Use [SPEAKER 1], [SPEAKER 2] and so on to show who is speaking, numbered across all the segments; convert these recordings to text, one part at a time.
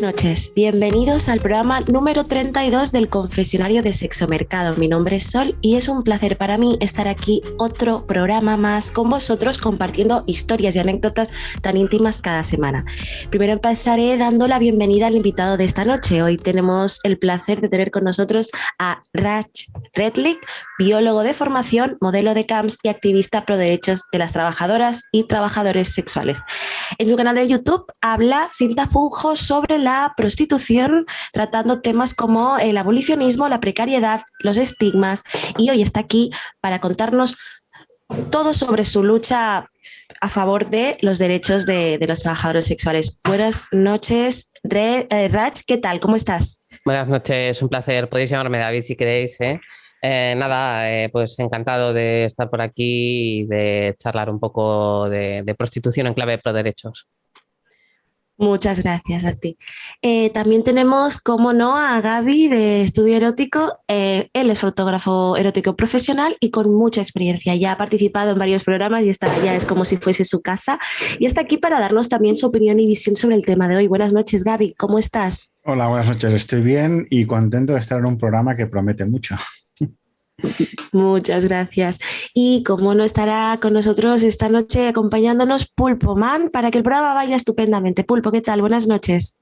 [SPEAKER 1] noches, bienvenidos al programa número 32 del Confesionario de Sexomercado. Mi nombre es Sol y es un placer para mí estar aquí otro programa más con vosotros compartiendo historias y anécdotas tan íntimas cada semana. Primero empezaré dando la bienvenida al invitado de esta noche. Hoy tenemos el placer de tener con nosotros a Raj Redlich, biólogo de formación, modelo de camps y activista pro derechos de las trabajadoras y trabajadores sexuales. En su canal de YouTube habla sin tapujos sobre la prostitución, tratando temas como el abolicionismo, la precariedad, los estigmas, y hoy está aquí para contarnos todo sobre su lucha a favor de los derechos de los trabajadores sexuales. Buenas noches, Raj, ¿qué tal? ¿Cómo estás?
[SPEAKER 2] Buenas noches, un placer. Podéis llamarme David si queréis. Pues encantado de estar por aquí y de charlar un poco de prostitución en clave de pro derechos.
[SPEAKER 1] Muchas gracias a ti. También tenemos, como no, a Gaby de Estudio Erótico. Él es fotógrafo erótico profesional y con mucha experiencia. Ya ha participado en varios programas y ya es como si fuese su casa. Y está aquí para darnos también su opinión y visión sobre el tema de hoy. Buenas noches, Gaby. ¿Cómo estás?
[SPEAKER 3] Hola, buenas noches. Estoy bien y contento de estar en un programa que promete mucho.
[SPEAKER 1] Muchas gracias. Y como no, estará con nosotros esta noche acompañándonos Pulpo Man para que el programa vaya estupendamente. Pulpo, ¿qué tal? Buenas noches.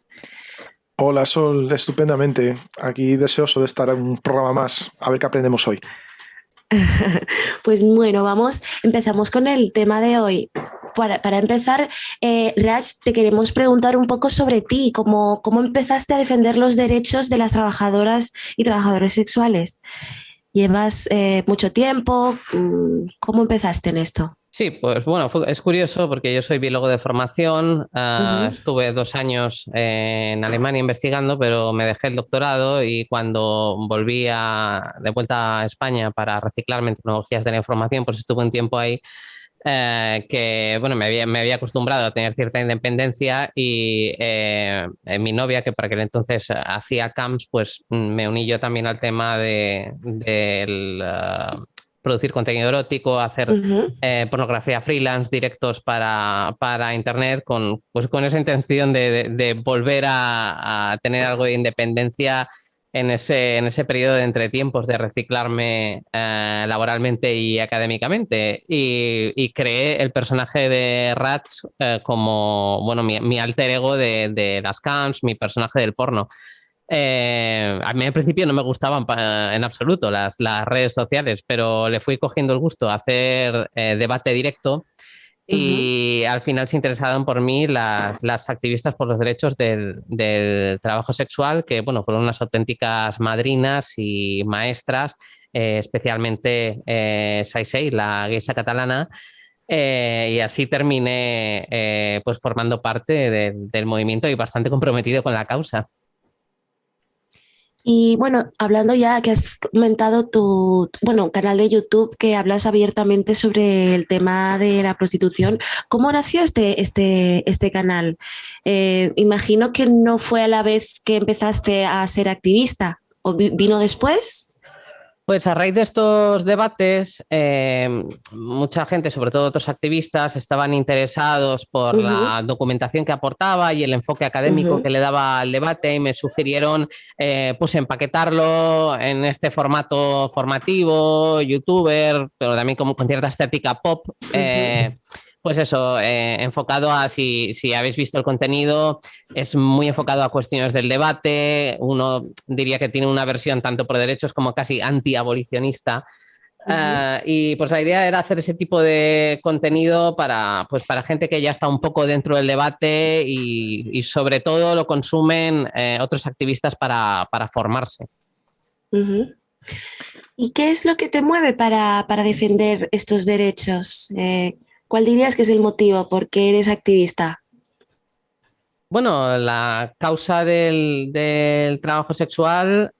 [SPEAKER 4] Hola Sol, estupendamente. Aquí deseoso de estar en un programa más. A ver qué aprendemos hoy.
[SPEAKER 1] Pues bueno, empezamos con el tema de hoy. Para empezar, Raj, te queremos preguntar un poco sobre ti, cómo empezaste a defender los derechos de las trabajadoras y trabajadores sexuales. ¿Llevas mucho tiempo? ¿Cómo empezaste en esto?
[SPEAKER 2] Sí, pues bueno, es curioso porque yo soy biólogo de formación, estuve 2 años en Alemania investigando, pero me dejé el doctorado y cuando volví de vuelta a España para reciclarme en tecnologías de la información, pues estuve un tiempo ahí. Que bueno, me había acostumbrado a tener cierta independencia y mi novia, que para aquel entonces hacía camps, pues me uní yo también al tema de producir contenido erótico, hacer pornografía freelance, directos para internet, con esa intención de volver a tener algo de independencia en ese periodo de entretiempos de reciclarme laboralmente y académicamente, y creé el personaje de Rats como bueno, mi alter ego de las camps, mi personaje del porno. A mí al principio no me gustaban en absoluto las redes sociales, pero le fui cogiendo el gusto a hacer debate directo. Y al final se interesaron por mí las activistas por los derechos del trabajo sexual, que bueno, fueron unas auténticas madrinas y maestras, especialmente Saisei, la geisha catalana, y así terminé pues formando parte del movimiento y bastante comprometido con la causa.
[SPEAKER 1] Y bueno, hablando ya que has comentado tu canal de YouTube que hablas abiertamente sobre el tema de la prostitución, ¿cómo nació este canal? Imagino que no fue a la vez que empezaste a ser activista, ¿o vino después?
[SPEAKER 2] Pues a raíz de estos debates, mucha gente, sobre todo otros activistas, estaban interesados por la documentación que aportaba y el enfoque académico que le daba al debate, y me sugirieron pues empaquetarlo en este formato formativo, youtuber, pero también como con cierta estética pop. Pues eso, enfocado a, si habéis visto el contenido, es muy enfocado a cuestiones del debate. Uno diría que tiene una versión tanto por derechos como casi anti-abolicionista. Y pues la idea era hacer ese tipo de contenido para gente que ya está un poco dentro del debate y sobre todo lo consumen otros activistas para formarse.
[SPEAKER 1] ¿Y qué es lo que te mueve para defender estos derechos? ¿Cuál dirías que es el motivo por qué eres activista?
[SPEAKER 2] Bueno, la causa del trabajo sexual,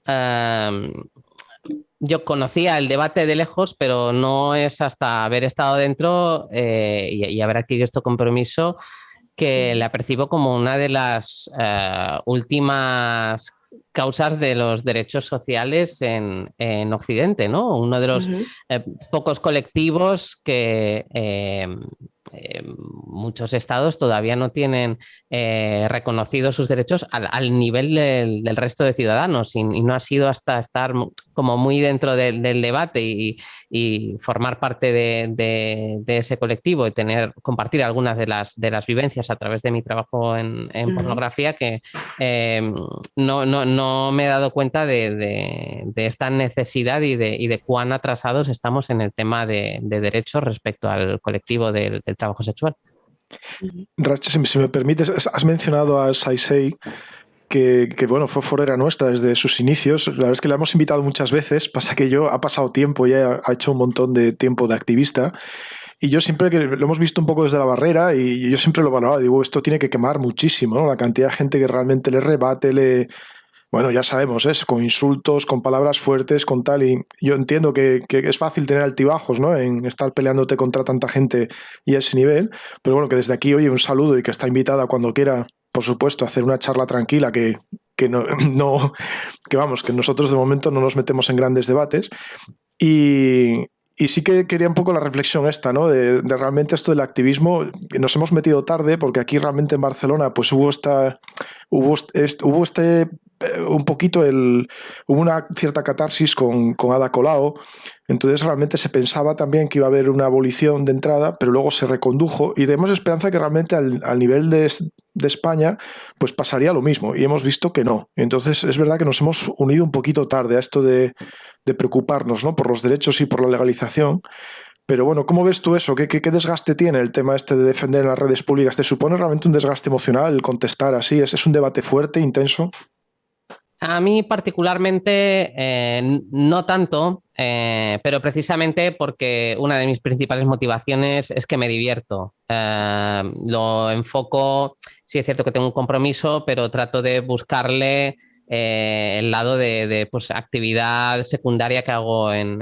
[SPEAKER 2] yo conocía el debate de lejos, pero no es hasta haber estado dentro y haber adquirido este compromiso que la percibo como una de las últimas causas de los derechos sociales en Occidente, ¿no? Uno de los pocos colectivos que muchos estados todavía no tienen reconocidos sus derechos al nivel del resto de ciudadanos y no ha sido hasta estar como muy dentro del debate y formar parte de ese colectivo y compartir algunas de las vivencias a través de mi trabajo en pornografía que no me he dado cuenta de esta necesidad y de cuán atrasados estamos en el tema de derechos respecto al colectivo del trabajo sexual.
[SPEAKER 4] Racha, si me permites, has mencionado a Saisei, que bueno, fue forera nuestra desde sus inicios. La verdad es que la hemos invitado muchas veces, pasa que ha pasado tiempo y ha hecho un montón de tiempo de activista. Y yo siempre que lo hemos visto un poco desde la barrera y yo siempre lo valoraba, digo, esto tiene que quemar muchísimo, ¿no? La cantidad de gente que realmente le rebate, bueno, ya sabemos, es con insultos, con palabras fuertes, con tal, y yo entiendo que es fácil tener altibajos, ¿no? En estar peleándote contra tanta gente y a ese nivel, pero bueno, que desde aquí, oye, un saludo y que está invitada cuando quiera, por supuesto, a hacer una charla tranquila que vamos, que nosotros de momento no nos metemos en grandes debates. Y sí que quería un poco la reflexión esta, ¿no? De realmente esto del activismo, nos hemos metido tarde porque aquí realmente en Barcelona pues hubo un poquito hubo una cierta catarsis con Ada Colau, entonces realmente se pensaba también que iba a haber una abolición de entrada, pero luego se recondujo y tenemos esperanza que realmente al nivel de España pues pasaría lo mismo y hemos visto que no. Entonces es verdad que nos hemos unido un poquito tarde a esto de preocuparnos, ¿no? Por los derechos y por la legalización. Pero bueno, ¿cómo ves tú eso? ¿Qué desgaste tiene el tema este de defender en las redes públicas? ¿Te supone realmente un desgaste emocional el contestar así? ¿Es un debate fuerte, intenso?
[SPEAKER 2] A mí particularmente no tanto, pero precisamente porque una de mis principales motivaciones es que me divierto. Lo enfoco, sí es cierto que tengo un compromiso, pero trato de buscarle el lado de pues, actividad secundaria que hago en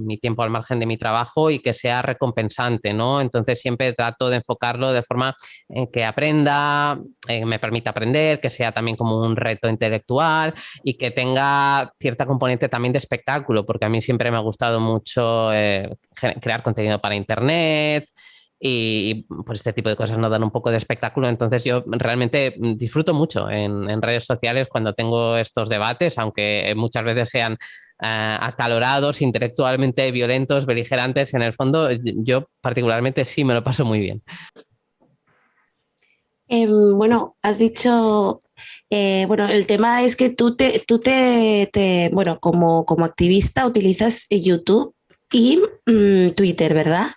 [SPEAKER 2] mi tiempo al margen de mi trabajo y que sea recompensante, ¿no? Entonces siempre trato de enfocarlo de forma en que aprenda, me permita aprender, que sea también como un reto intelectual y que tenga cierta componente también de espectáculo, porque a mí siempre me ha gustado mucho crear contenido para internet. Y pues este tipo de cosas nos dan un poco de espectáculo, entonces yo realmente disfruto mucho en redes sociales cuando tengo estos debates, aunque muchas veces sean acalorados, intelectualmente violentos, beligerantes, en el fondo yo particularmente sí me lo paso muy bien.
[SPEAKER 1] Bueno, has dicho, bueno, el tema es que tú bueno, como activista utilizas YouTube y Twitter, ¿verdad?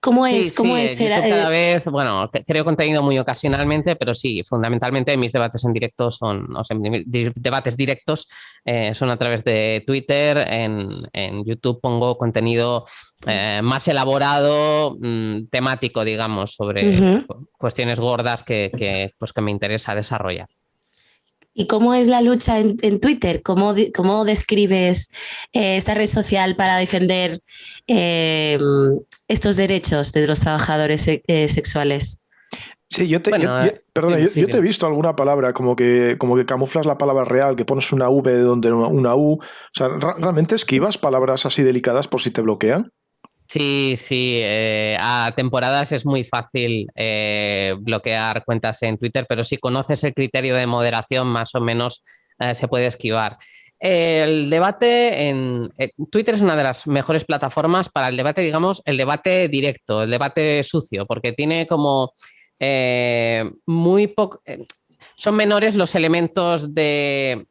[SPEAKER 1] ¿Cómo es
[SPEAKER 2] YouTube cada vez, bueno, creo contenido muy ocasionalmente, pero sí, fundamentalmente mis debates en directo debates directos son a través de Twitter. En YouTube pongo contenido más elaborado, temático, digamos, sobre cuestiones gordas que me interesa desarrollar.
[SPEAKER 1] ¿Y cómo es la lucha en Twitter? ¿Cómo describes esta red social para defender estos derechos de los trabajadores sexuales?
[SPEAKER 4] Sí, yo te he visto alguna palabra como que camuflas la palabra real, que pones una V donde una U. O sea, ¿realmente esquivas palabras así delicadas por si te bloquean?
[SPEAKER 2] Sí, a temporadas es muy fácil bloquear cuentas en Twitter, pero si conoces el criterio de moderación, más o menos se puede esquivar. El debate en Twitter es una de las mejores plataformas para el debate, digamos, el debate directo, el debate sucio, porque tiene como muy poco... son menores los elementos de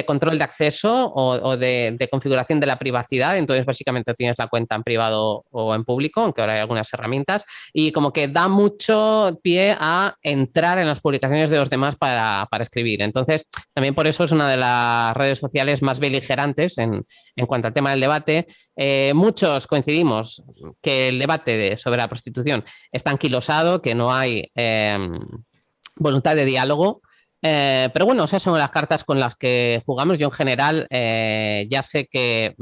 [SPEAKER 2] control de acceso o de configuración de la privacidad. Entonces, básicamente tienes la cuenta en privado o en público, aunque ahora hay algunas herramientas, y como que da mucho pie a entrar en las publicaciones de los demás para escribir. Entonces, también por eso es una de las redes sociales más beligerantes en cuanto al tema del debate. Muchos coincidimos que el debate sobre la prostitución está anquilosado, que no hay voluntad de diálogo. Pero bueno, esas son las cartas con las que jugamos. Yo en general ya sé que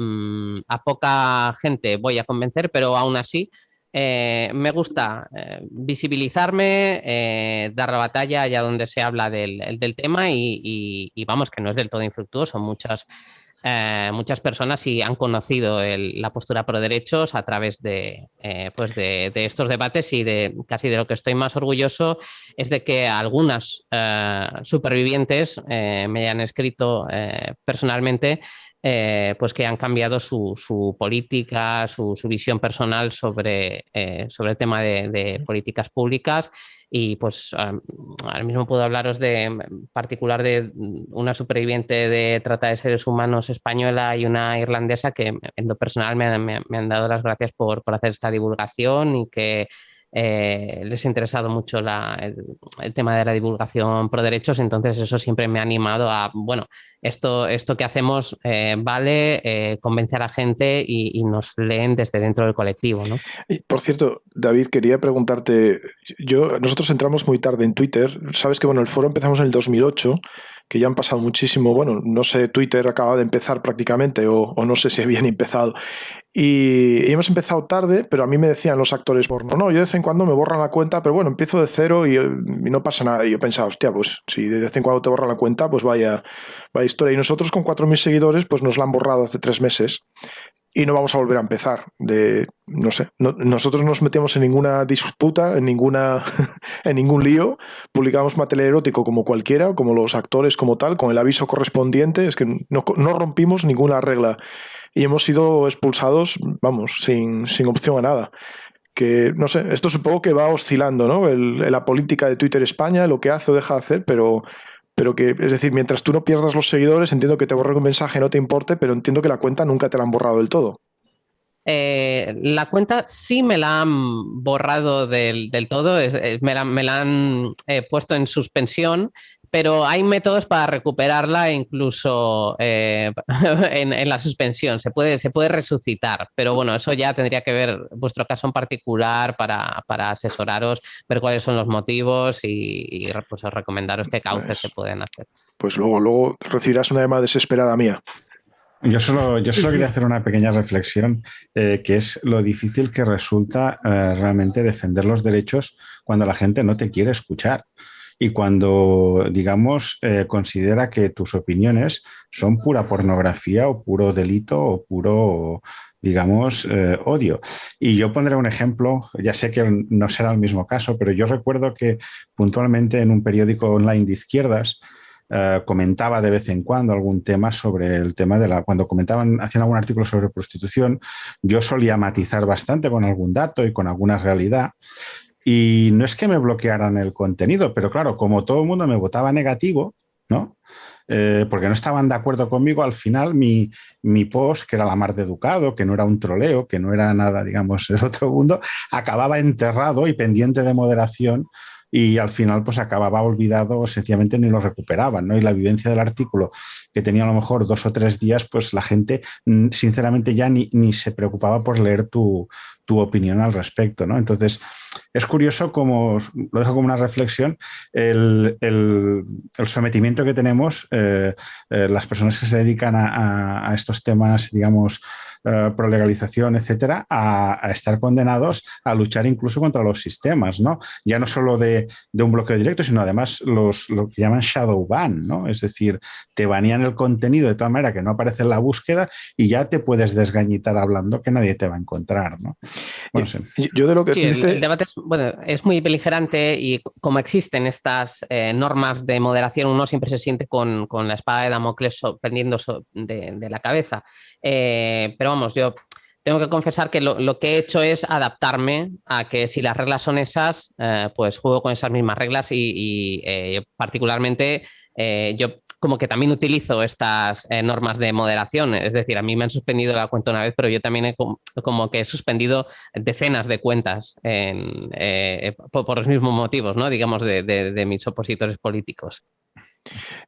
[SPEAKER 2] a poca gente voy a convencer, pero aún así me gusta visibilizarme, dar la batalla allá donde se habla del tema y vamos, que no es del todo infructuoso. Muchas muchas personas sí han conocido la postura pro derechos a través de estos debates, y casi de lo que estoy más orgulloso es de que algunas supervivientes me hayan escrito personalmente, pues que han cambiado su política, su visión personal sobre el tema de políticas públicas. Y pues ahora mismo puedo hablaros en particular de una superviviente de trata de seres humanos española y una irlandesa que en lo personal me han dado las gracias por hacer esta divulgación, y que les ha interesado mucho el tema de la divulgación pro derechos. Entonces eso siempre me ha animado a, bueno, esto que hacemos vale, convence a la gente y nos leen desde dentro del colectivo, ¿no?
[SPEAKER 4] Y, por cierto, David, quería preguntarte, nosotros entramos muy tarde en Twitter, sabes que bueno, el foro empezamos en el 2008, que ya han pasado muchísimo, bueno, no sé, Twitter acaba de empezar prácticamente, o no sé si habían empezado. Y hemos empezado tarde, pero a mí me decían los actores porno, no, yo de vez en cuando me borran la cuenta, pero bueno, empiezo de cero y no pasa nada. Y yo pensaba, hostia, pues si de vez en cuando te borran la cuenta, pues vaya historia. Y nosotros con 4.000 seguidores, pues nos la han borrado hace 3 meses. Y no vamos a volver a empezar. No sé, nosotros no nos metemos en ninguna disputa, en ningún lío. Publicamos material erótico como cualquiera, como los actores como tal, con el aviso correspondiente. Es que no rompimos ninguna regla. Y hemos sido expulsados, vamos, sin opción a nada. Que, no sé, esto supongo que va oscilando, ¿no? La política de Twitter España, lo que hace o deja de hacer, pero que, es decir, mientras tú no pierdas los seguidores, entiendo que te borren un mensaje, no te importe, pero entiendo que la cuenta nunca te la han borrado del todo.
[SPEAKER 2] La cuenta sí me la han borrado del todo, me la han puesto en suspensión, pero hay métodos para recuperarla incluso en la suspensión. Se puede resucitar, pero bueno, eso ya tendría que ver vuestro caso en particular para asesoraros, ver cuáles son los motivos y pues os recomendaros qué cauces se pueden hacer.
[SPEAKER 4] Pues luego recibirás una llamada desesperada mía.
[SPEAKER 3] Yo solo quería hacer una pequeña reflexión, que es lo difícil que resulta realmente defender los derechos cuando la gente no te quiere escuchar. Y cuando, digamos, considera que tus opiniones son pura pornografía o puro delito o puro, digamos, odio. Y yo pondré un ejemplo, ya sé que no será el mismo caso, pero yo recuerdo que puntualmente en un periódico online de izquierdas comentaba de vez en cuando algún tema sobre el tema cuando hacían algún artículo sobre prostitución, yo solía matizar bastante con algún dato y con alguna realidad. Y no es que me bloquearan el contenido, pero claro, como todo el mundo me votaba negativo, ¿no? Porque no estaban de acuerdo conmigo, al final mi post, que era la mar de educado, que no era un troleo, que no era nada, digamos, de otro mundo, acababa enterrado y pendiente de moderación, y al final pues acababa olvidado, o sencillamente ni lo recuperaban, ¿no? Y la vivencia del artículo, que tenía a lo mejor 2 o 3 días, pues la gente sinceramente ya ni se preocupaba por leer tu opinión al respecto, ¿no? Entonces es curioso, como lo dejo como una reflexión, el sometimiento que tenemos las personas que se dedican a estos temas, digamos, pro legalización, etcétera, a estar condenados a luchar incluso contra los sistemas, ¿no? Ya no solo de un bloqueo directo, sino además lo que llaman shadow ban, ¿no? Es decir, te banean el contenido de tal manera que no aparece en la búsqueda y ya te puedes desgañitar hablando que nadie te va a encontrar, ¿no? Bueno, sí.
[SPEAKER 4] Yo de lo que
[SPEAKER 2] sí, el debate es muy beligerante, y como existen estas normas de moderación, uno siempre se siente con la espada de Damocles pendiendo de la cabeza. Pero vamos, yo tengo que confesar que lo que he hecho es adaptarme a que si las reglas son esas, pues juego con esas mismas reglas, y particularmente yo como que también utilizo estas normas de moderación. Es decir, a mí me han suspendido la cuenta una vez, pero yo también como que he suspendido decenas de cuentas por los mismos motivos, ¿no? Digamos, de mis opositores políticos.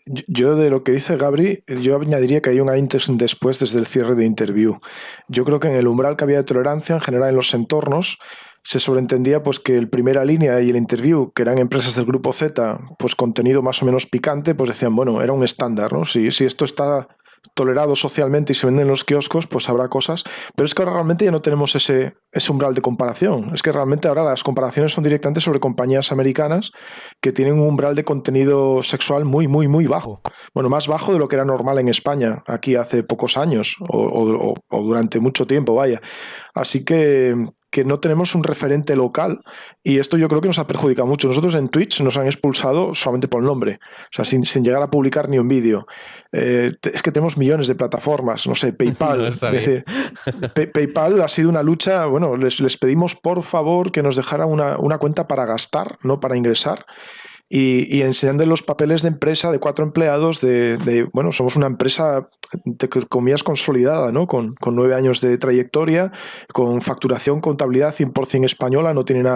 [SPEAKER 4] Yo de lo que dice Gabri, yo añadiría que hay un antes y un después desde el cierre de Interview. Yo creo que en el umbral que había de tolerancia en general en los entornos se sobreentendía pues que el Primera Línea y el Interview, que eran empresas del grupo Z, pues contenido más o menos picante, pues decían, bueno, era un estándar, ¿no? Si esto está tolerado socialmente y se venden en los kioscos, pues habrá cosas, pero es que ahora realmente ya no tenemos ese umbral de comparación. Es que realmente ahora las comparaciones son directamente sobre compañías americanas que tienen un umbral de contenido sexual muy, muy, muy bajo. Bueno, más bajo de lo que era normal en España, aquí hace pocos años o durante mucho tiempo, vaya. Así que no tenemos un referente local y esto yo creo que nos ha perjudicado mucho. Nosotros en Twitch nos han expulsado solamente por el nombre, o sea, sin llegar a publicar ni un vídeo. Es que tenemos millones de plataformas, no sé, PayPal.
[SPEAKER 2] No
[SPEAKER 4] Es decir, PayPal ha sido una lucha, bueno, les pedimos por favor que nos dejara una cuenta para gastar, no para ingresar. Y enseñando los papeles de empresa de 4 empleados, bueno, somos una empresa de comillas consolidada, ¿no? Con 9 años de trayectoria, con facturación, contabilidad 100% española, no tiene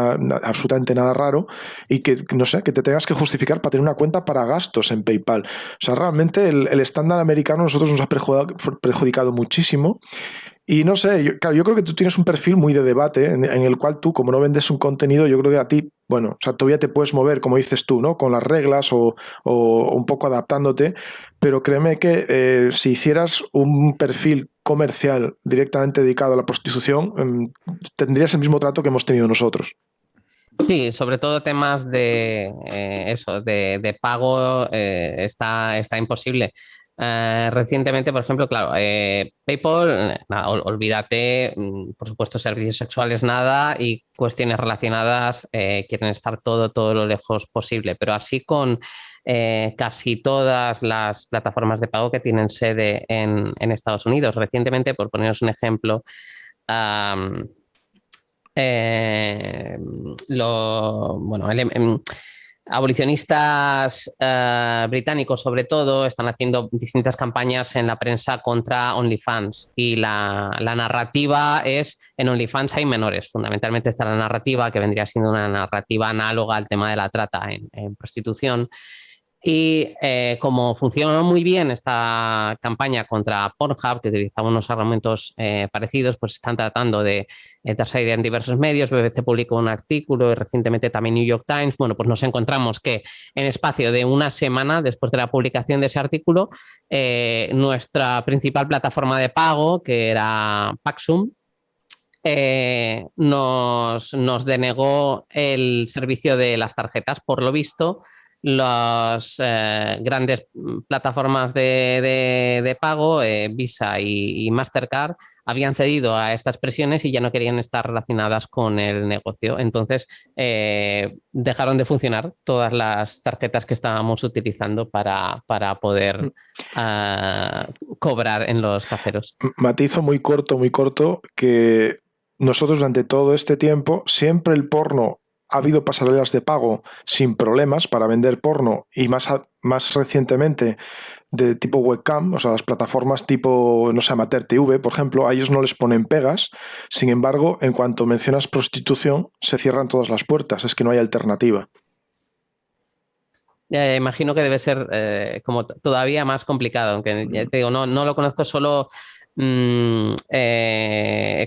[SPEAKER 4] absolutamente nada raro, y que, no sé, que te tengas que justificar para tener una cuenta para gastos en PayPal. O sea, realmente el estándar americano a nosotros nos ha perjudicado muchísimo. Y no sé, yo creo que tú tienes un perfil muy de debate en el cual tú, como no vendes un contenido, yo creo que a ti, bueno, o sea, todavía te puedes mover, como dices tú, ¿no? Con las reglas o un poco adaptándote, pero créeme que si hicieras un perfil comercial directamente dedicado a la prostitución, tendrías el mismo trato que hemos tenido nosotros.
[SPEAKER 2] Sí, sobre todo temas de eso, de pago, está imposible. Recientemente, por ejemplo, claro, PayPal, nada, olvídate, por supuesto, servicios sexuales nada y cuestiones relacionadas quieren estar todo lo lejos posible, pero así con casi todas las plataformas de pago que tienen sede en Estados Unidos. Recientemente, por poneros un ejemplo, abolicionistas británicos, sobre todo, están haciendo distintas campañas en la prensa contra OnlyFans y la narrativa es, en OnlyFans hay menores, fundamentalmente está la narrativa que vendría siendo una narrativa análoga al tema de la trata en prostitución. Y como funcionó muy bien esta campaña contra Pornhub, que utilizaba unos argumentos parecidos, pues están tratando de salir en diversos medios. BBC publicó un artículo y recientemente también New York Times. Bueno, pues nos encontramos que en espacio de una semana después de la publicación de ese artículo, nuestra principal plataforma de pago, que era Paxum, nos denegó el servicio de las tarjetas. Por lo visto, las grandes plataformas de pago, Visa y Mastercard, habían cedido a estas presiones y ya no querían estar relacionadas con el negocio. Entonces, dejaron de funcionar todas las tarjetas que estábamos utilizando para poder cobrar en los cajeros.
[SPEAKER 4] Matizo muy corto, que nosotros durante todo este tiempo, siempre el porno, ha habido pasarelas de pago sin problemas para vender porno y más recientemente de tipo webcam, o sea, las plataformas tipo, no sé, Amateur TV, por ejemplo, a ellos no les ponen pegas. Sin embargo, en cuanto mencionas prostitución, se cierran todas las puertas, es que no hay alternativa.
[SPEAKER 2] Imagino que debe ser como todavía más complicado, aunque ya te digo, no lo conozco, solo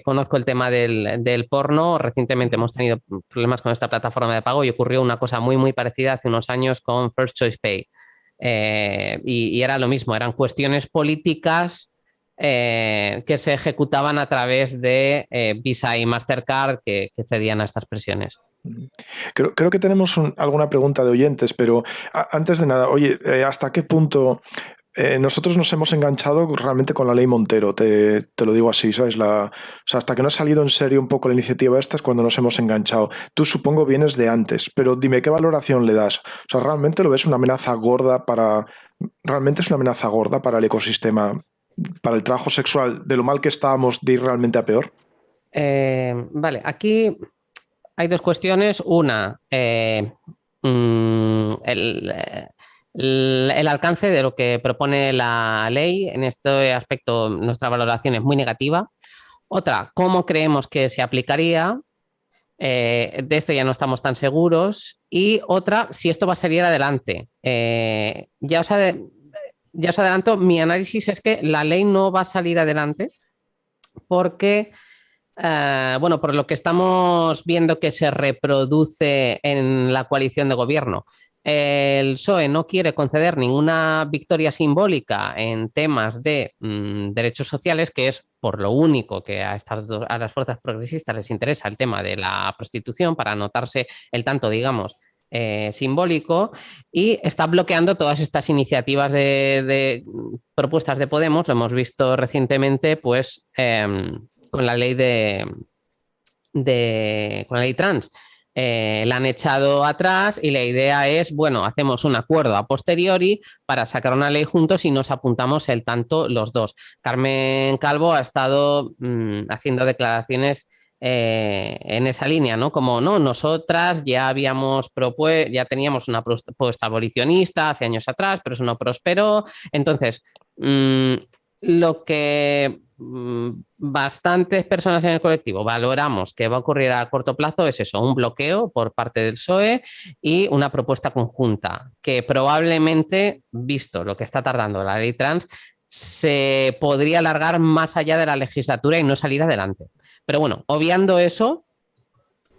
[SPEAKER 2] conozco el tema del porno. Recientemente hemos tenido problemas con esta plataforma de pago y ocurrió una cosa muy, muy parecida hace unos años con First Choice Pay. Y era lo mismo, eran cuestiones políticas que se ejecutaban a través de Visa y Mastercard que cedían a estas presiones.
[SPEAKER 4] Creo que tenemos alguna pregunta de oyentes, pero antes de nada, oye, ¿hasta qué punto nosotros nos hemos enganchado realmente con la ley Montero? Te lo digo así, ¿sabes? O sea, hasta que no ha salido en serio un poco la iniciativa esta es cuando nos hemos enganchado. Tú supongo vienes de antes, pero dime, ¿qué valoración le das? O sea, ¿realmente lo ves una amenaza gorda realmente es una amenaza gorda para el ecosistema, para el trabajo sexual, de lo mal que estábamos de ir realmente a peor?
[SPEAKER 2] Vale, aquí hay dos cuestiones. Una, el alcance de lo que propone la ley. En este aspecto, nuestra valoración es muy negativa. Otra, ¿cómo creemos que se aplicaría? De esto ya no estamos tan seguros. Y otra, si esto va a salir adelante. Ya os adelanto, mi análisis es que la ley no va a salir adelante porque Bueno, por lo que estamos viendo que se reproduce en la coalición de gobierno, el PSOE no quiere conceder ninguna victoria simbólica en temas de derechos sociales, que es por lo único que a las fuerzas progresistas les interesa el tema de la prostitución, para anotarse el tanto, digamos, simbólico, y está bloqueando todas estas iniciativas de propuestas de Podemos. Lo hemos visto recientemente, pues, con la ley con la ley trans. La han echado atrás y la idea es, bueno, hacemos un acuerdo a posteriori para sacar una ley juntos y nos apuntamos el tanto los dos. Carmen Calvo ha estado haciendo declaraciones en esa línea, ¿no? Como, no, nosotras ya ya teníamos una propuesta abolicionista hace años atrás, pero eso no prosperó. Entonces, lo que bastantes personas en el colectivo valoramos que va a ocurrir a corto plazo es eso, un bloqueo por parte del PSOE y una propuesta conjunta que probablemente, visto lo que está tardando la ley trans, se podría alargar más allá de la legislatura y no salir adelante. Pero bueno, obviando eso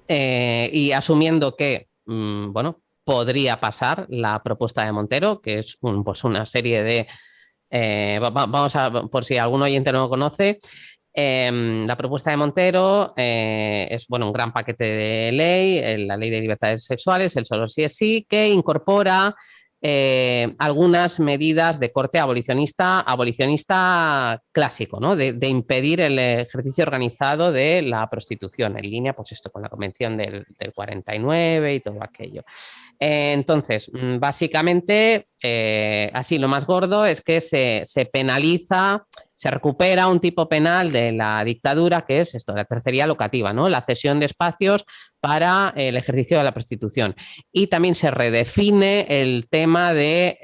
[SPEAKER 2] y asumiendo que, bueno, podría pasar la propuesta de Montero, que es pues una serie de vamos a, por si algún oyente no lo conoce, la propuesta de Montero es, bueno, un gran paquete de ley, la ley de libertades sexuales, el solo sí es sí, que incorpora algunas medidas de corte abolicionista clásico, ¿no? De impedir el ejercicio organizado de la prostitución, en línea, pues esto, con la Convención del 49 y todo aquello. Entonces, básicamente, así lo más gordo es que se penaliza, se recupera un tipo penal de la dictadura, que es esto, la tercería locativa, ¿no? La cesión de espacios para el ejercicio de la prostitución. Y también se redefine el tema de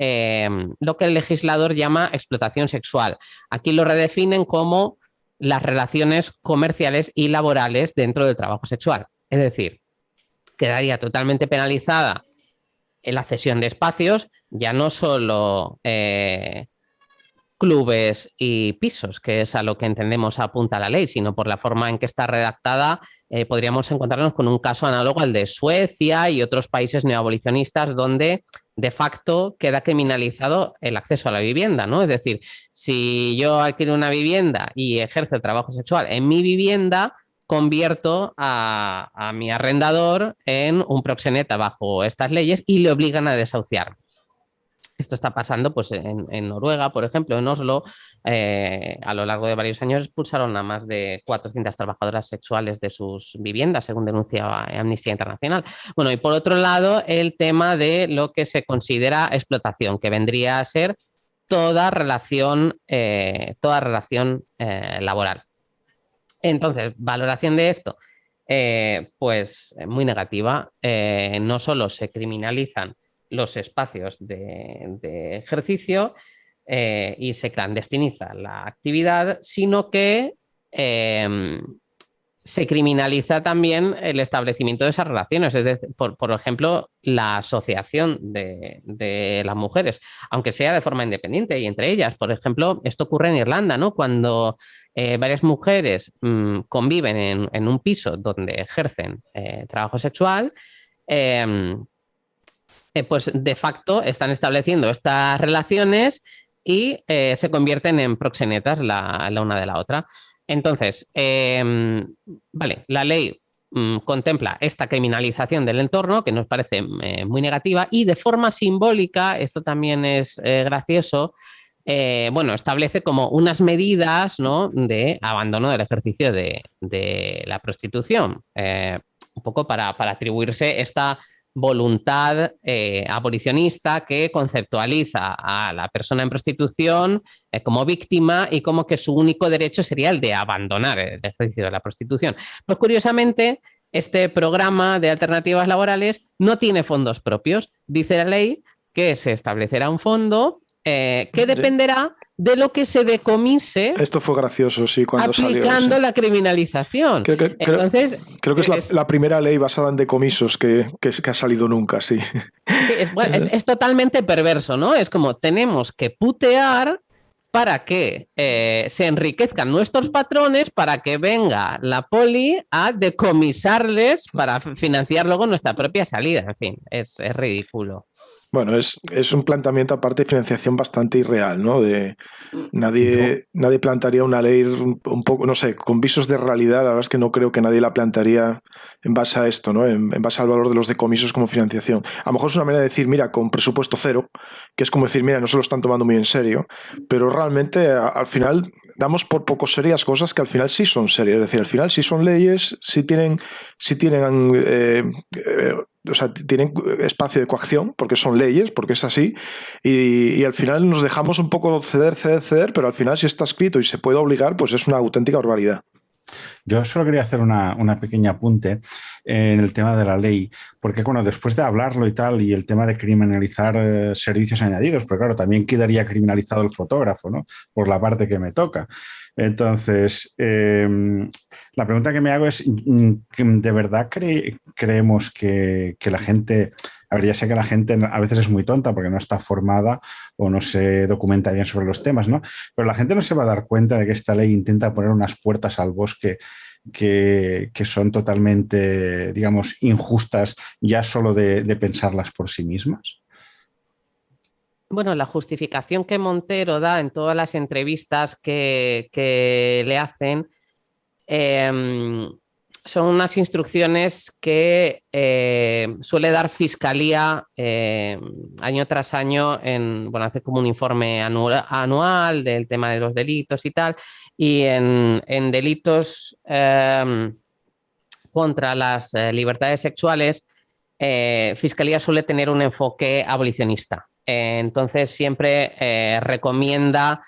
[SPEAKER 2] lo que el legislador llama explotación sexual. Aquí lo redefinen como las relaciones comerciales y laborales dentro del trabajo sexual. Es decir, quedaría totalmente penalizada en la cesión de espacios, ya no solo clubes y pisos, que es a lo que entendemos apunta la ley, sino por la forma en que está redactada, podríamos encontrarnos con un caso análogo al de Suecia y otros países neoabolicionistas donde de facto queda criminalizado el acceso a la vivienda, ¿no? Es decir, si yo alquilo una vivienda y ejerzo el trabajo sexual en mi vivienda, convierto a mi arrendador en un proxeneta bajo estas leyes y le obligan a desahuciarme. Esto está pasando, pues, en Noruega, por ejemplo, en Oslo. A lo largo de varios años expulsaron a más de 400 trabajadoras sexuales de sus viviendas, según denuncia Amnistía Internacional. Bueno, y por otro lado, el tema de lo que se considera explotación, que vendría a ser toda relación laboral. Entonces, valoración de esto, pues muy negativa. No solo se criminalizan los espacios de ejercicio y se clandestiniza la actividad, sino que se criminaliza también el establecimiento de esas relaciones, es decir, por ejemplo, la asociación de las mujeres, aunque sea de forma independiente y entre ellas. Por ejemplo, esto ocurre en Irlanda, ¿no? Cuando varias mujeres conviven en un piso donde ejercen trabajo sexual, pues de facto están estableciendo estas relaciones y se convierten en proxenetas la una de la otra. Entonces, vale, la ley contempla esta criminalización del entorno, que nos parece muy negativa, y de forma simbólica, esto también es gracioso, bueno, establece como unas medidas, ¿no?, de abandono del ejercicio de la prostitución, un poco para atribuirse esta voluntad abolicionista que conceptualiza a la persona en prostitución como víctima y como que su único derecho sería el de abandonar el ejercicio de la prostitución. Pues curiosamente, este programa de alternativas laborales no tiene fondos propios. Dice la ley que se establecerá un fondo que dependerá de lo que se decomise.
[SPEAKER 4] Esto fue gracioso, sí, cuando salió.
[SPEAKER 2] Aplicando la criminalización. Entonces,
[SPEAKER 4] creo que es la primera ley basada en decomisos que ha salido nunca, sí.
[SPEAKER 2] Sí, es totalmente perverso, ¿no? Es como tenemos que putear para que se enriquezcan nuestros patrones, para que venga la poli a decomisarles para financiar luego nuestra propia salida. En fin, es ridículo.
[SPEAKER 4] Bueno, es un planteamiento aparte de financiación bastante irreal, ¿no? Nadie plantearía una ley un poco, no sé, con visos de realidad. La verdad es que no creo que nadie la plantearía en base a esto, ¿no? En base al valor de los decomisos como financiación. A lo mejor es una manera de decir, mira, con presupuesto cero, que es como decir, mira, no se lo están tomando muy en serio, pero realmente al final damos por poco serias cosas que al final sí son serias. Es decir, al final sí son leyes, sí tienen o sea, tienen espacio de coacción porque son leyes, porque es así, y al final nos dejamos un poco ceder, pero al final si está escrito y se puede obligar, pues es una auténtica barbaridad.
[SPEAKER 3] Yo solo quería hacer una pequeña apunte en el tema de la ley, porque bueno, después de hablarlo y tal, y el tema de criminalizar servicios añadidos, pero claro, también quedaría criminalizado el fotógrafo, ¿no? Por la parte que me toca. Entonces, la pregunta que me hago es, ¿de verdad creemos que la gente... A ver, ya sé que la gente a veces es muy tonta porque no está formada o no se documenta bien sobre los temas, ¿no? Pero la gente no se va a dar cuenta de que esta ley intenta poner unas puertas al bosque que son totalmente, digamos, injustas ya solo de pensarlas por sí mismas.
[SPEAKER 2] Bueno, la justificación que Montero da en todas las entrevistas que le hacen son unas instrucciones que suele dar Fiscalía año tras año. Hace como un informe anual del tema de los delitos y tal, y en delitos contra las libertades sexuales, Fiscalía suele tener un enfoque abolicionista. Entonces siempre recomienda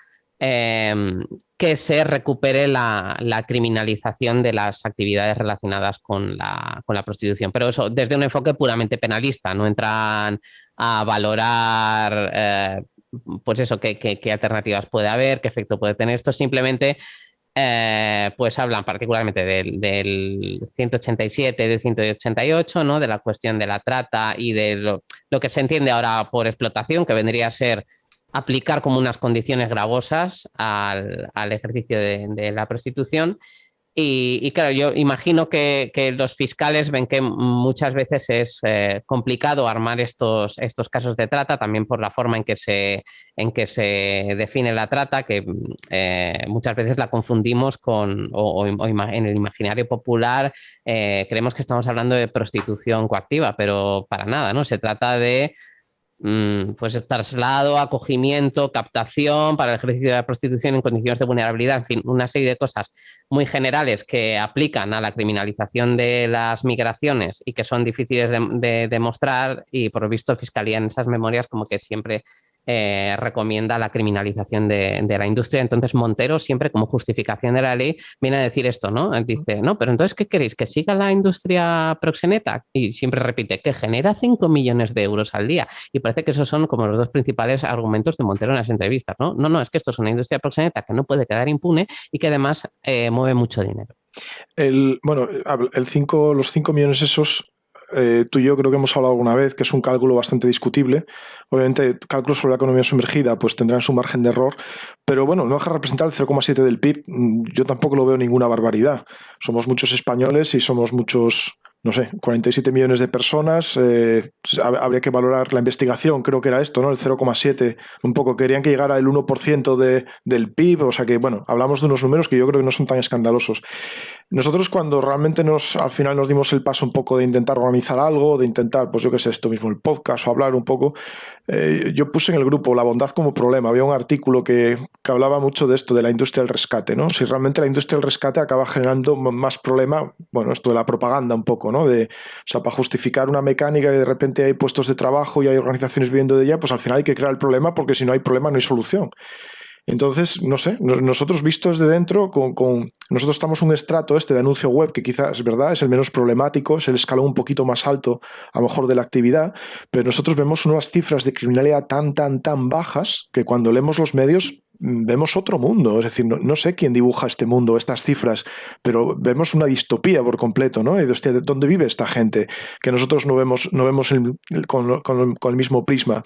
[SPEAKER 2] que se recupere la criminalización de las actividades relacionadas con la prostitución. Pero eso desde un enfoque puramente penalista, no entran a valorar pues eso, qué alternativas puede haber, qué efecto puede tener esto. Simplemente pues hablan particularmente del 187, del 188, ¿no? De la cuestión de la trata y de lo que se entiende ahora por explotación, que vendría a ser aplicar como unas condiciones gravosas al ejercicio de la prostitución. Y claro, yo imagino que los fiscales ven que muchas veces es complicado armar estos casos de trata, también por la forma en que se define la trata, que muchas veces la confundimos o en el imaginario popular creemos que estamos hablando de prostitución coactiva, pero para nada, ¿no? Se trata de pues traslado, acogimiento, captación para el ejercicio de la prostitución en condiciones de vulnerabilidad, en fin, una serie de cosas muy generales que aplican a la criminalización de las migraciones y que son difíciles de demostrar, y por lo visto Fiscalía en esas memorias como que siempre recomienda la criminalización de la industria. Entonces Montero siempre como justificación de la ley viene a decir esto, ¿no? Dice, no, pero entonces ¿qué queréis? ¿Que siga la industria proxeneta? Y siempre repite que genera 5 millones de euros al día. Y parece que esos son como los dos principales argumentos de Montero en las entrevistas, ¿no? No, es que esto es una industria proxeneta que no puede quedar impune y que además mueve mucho dinero.
[SPEAKER 4] Los 5 millones esos, tú y yo creo que hemos hablado alguna vez, que es un cálculo bastante discutible. Obviamente, cálculos sobre la economía sumergida pues tendrán su margen de error, pero bueno, no deja de representar el 0,7 del PIB. Yo tampoco lo veo ninguna barbaridad. Somos muchos españoles y somos muchos, no sé, 47 millones de personas. Habría que valorar la investigación, creo que era esto, ¿no? El 0,7, un poco. Querían que llegara el 1% del PIB, o sea que, bueno, hablamos de unos números que yo creo que no son tan escandalosos. Nosotros cuando realmente al final nos dimos el paso un poco de intentar organizar algo, de intentar, pues yo qué sé, esto mismo, el podcast o hablar un poco, yo puse en el grupo la bondad como problema. Había un artículo que hablaba mucho de esto, de la industria del rescate, ¿no? Si realmente la industria del rescate acaba generando más problema, bueno, esto de la propaganda un poco, ¿no? O sea, para justificar una mecánica que de repente hay puestos de trabajo y hay organizaciones viviendo de ella, pues al final hay que crear el problema, porque si no hay problema no hay solución. Entonces, no sé, nosotros vistos de dentro, nosotros estamos un estrato de anuncio web que quizás es verdad, es el menos problemático, es el escalón un poquito más alto a lo mejor de la actividad, pero nosotros vemos unas cifras de criminalidad tan bajas que cuando leemos los medios vemos otro mundo. Es decir, no sé quién dibuja este mundo, estas cifras, pero vemos una distopía por completo, ¿no? Y, hostia, ¿dónde vive esta gente? Que nosotros no vemos con el mismo prisma.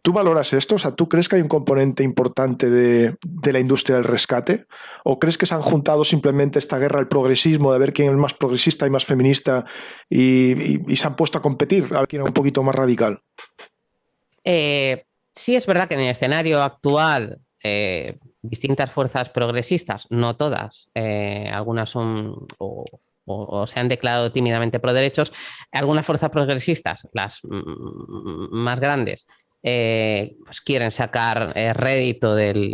[SPEAKER 4] ¿Tú valoras esto? O sea, ¿tú crees que hay un componente importante de la industria del rescate? ¿O crees que se han juntado simplemente esta guerra al progresismo, de ver quién es el más progresista y más feminista, y se han puesto a competir a ver quién es un poquito más radical?
[SPEAKER 2] Sí, es verdad que en el escenario actual distintas fuerzas progresistas, no todas, algunas son o se han declarado tímidamente pro derechos, algunas fuerzas progresistas, las más grandes, pues quieren sacar rédito del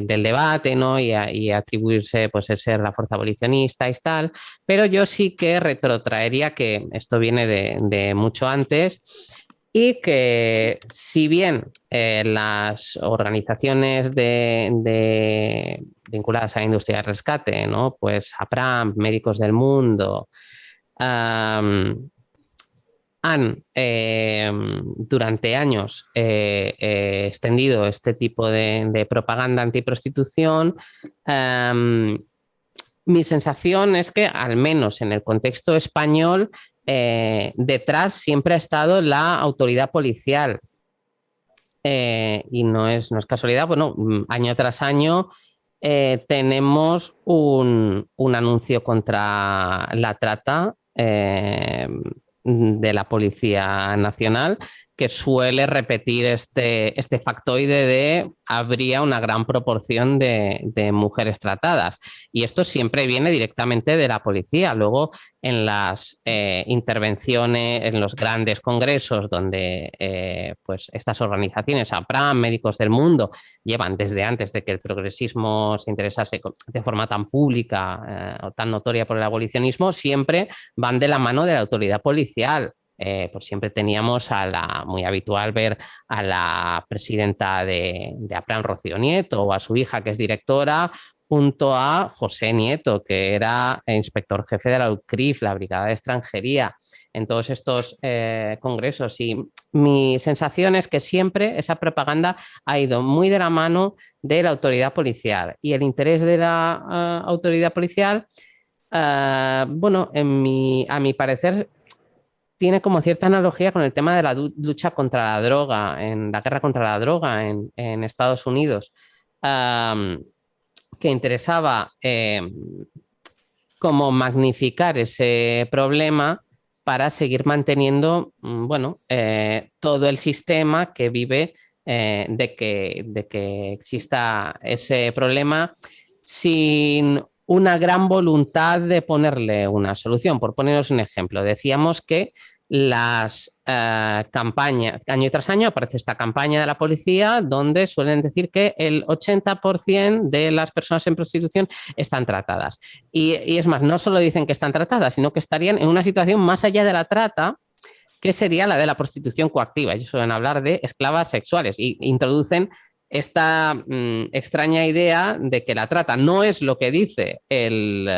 [SPEAKER 2] debate, ¿no? y atribuirse pues el ser la fuerza abolicionista y tal, pero yo sí que retrotraería que esto viene de mucho antes. Y que si bien las organizaciones vinculadas a la industria del rescate, ¿no? Pues APRAM, Médicos del Mundo, han durante años extendido este tipo de propaganda antiprostitución, mi sensación es que, al menos en el contexto español, detrás siempre ha estado la autoridad policial. Y no es casualidad, bueno, año tras año tenemos un anuncio contra la trata de la Policía Nacional, que suele repetir este factoide de habría una gran proporción de mujeres tratadas. Y esto siempre viene directamente de la policía. Luego, en las intervenciones, en los grandes congresos donde pues estas organizaciones, APRAM, Médicos del Mundo, llevan desde antes de que el progresismo se interesase de forma tan pública o tan notoria por el abolicionismo, siempre van de la mano de la autoridad policial. Pues siempre teníamos muy habitual ver a la presidenta de APRAM, Rocío Nieto, o a su hija, que es directora, junto a José Nieto, que era inspector jefe de la UCRIF, la Brigada de Extranjería, en todos estos congresos. Y mi sensación es que siempre esa propaganda ha ido muy de la mano de la autoridad policial. Y el interés de la autoridad policial, bueno, a mi parecer, tiene como cierta analogía con el tema de la lucha contra la droga, en la guerra contra la droga en Estados Unidos, que interesaba como magnificar ese problema para seguir manteniendo, bueno, todo el sistema que vive de que exista ese problema sin una gran voluntad de ponerle una solución. Por poneros un ejemplo, decíamos que las campañas, año tras año aparece esta campaña de la policía donde suelen decir que el 80% de las personas en prostitución están tratadas. Y es más, no solo dicen que están tratadas, sino que estarían en una situación más allá de la trata, que sería la de la prostitución coactiva. Ellos suelen hablar de esclavas sexuales y introducen esta extraña idea de que la trata no es lo que dice el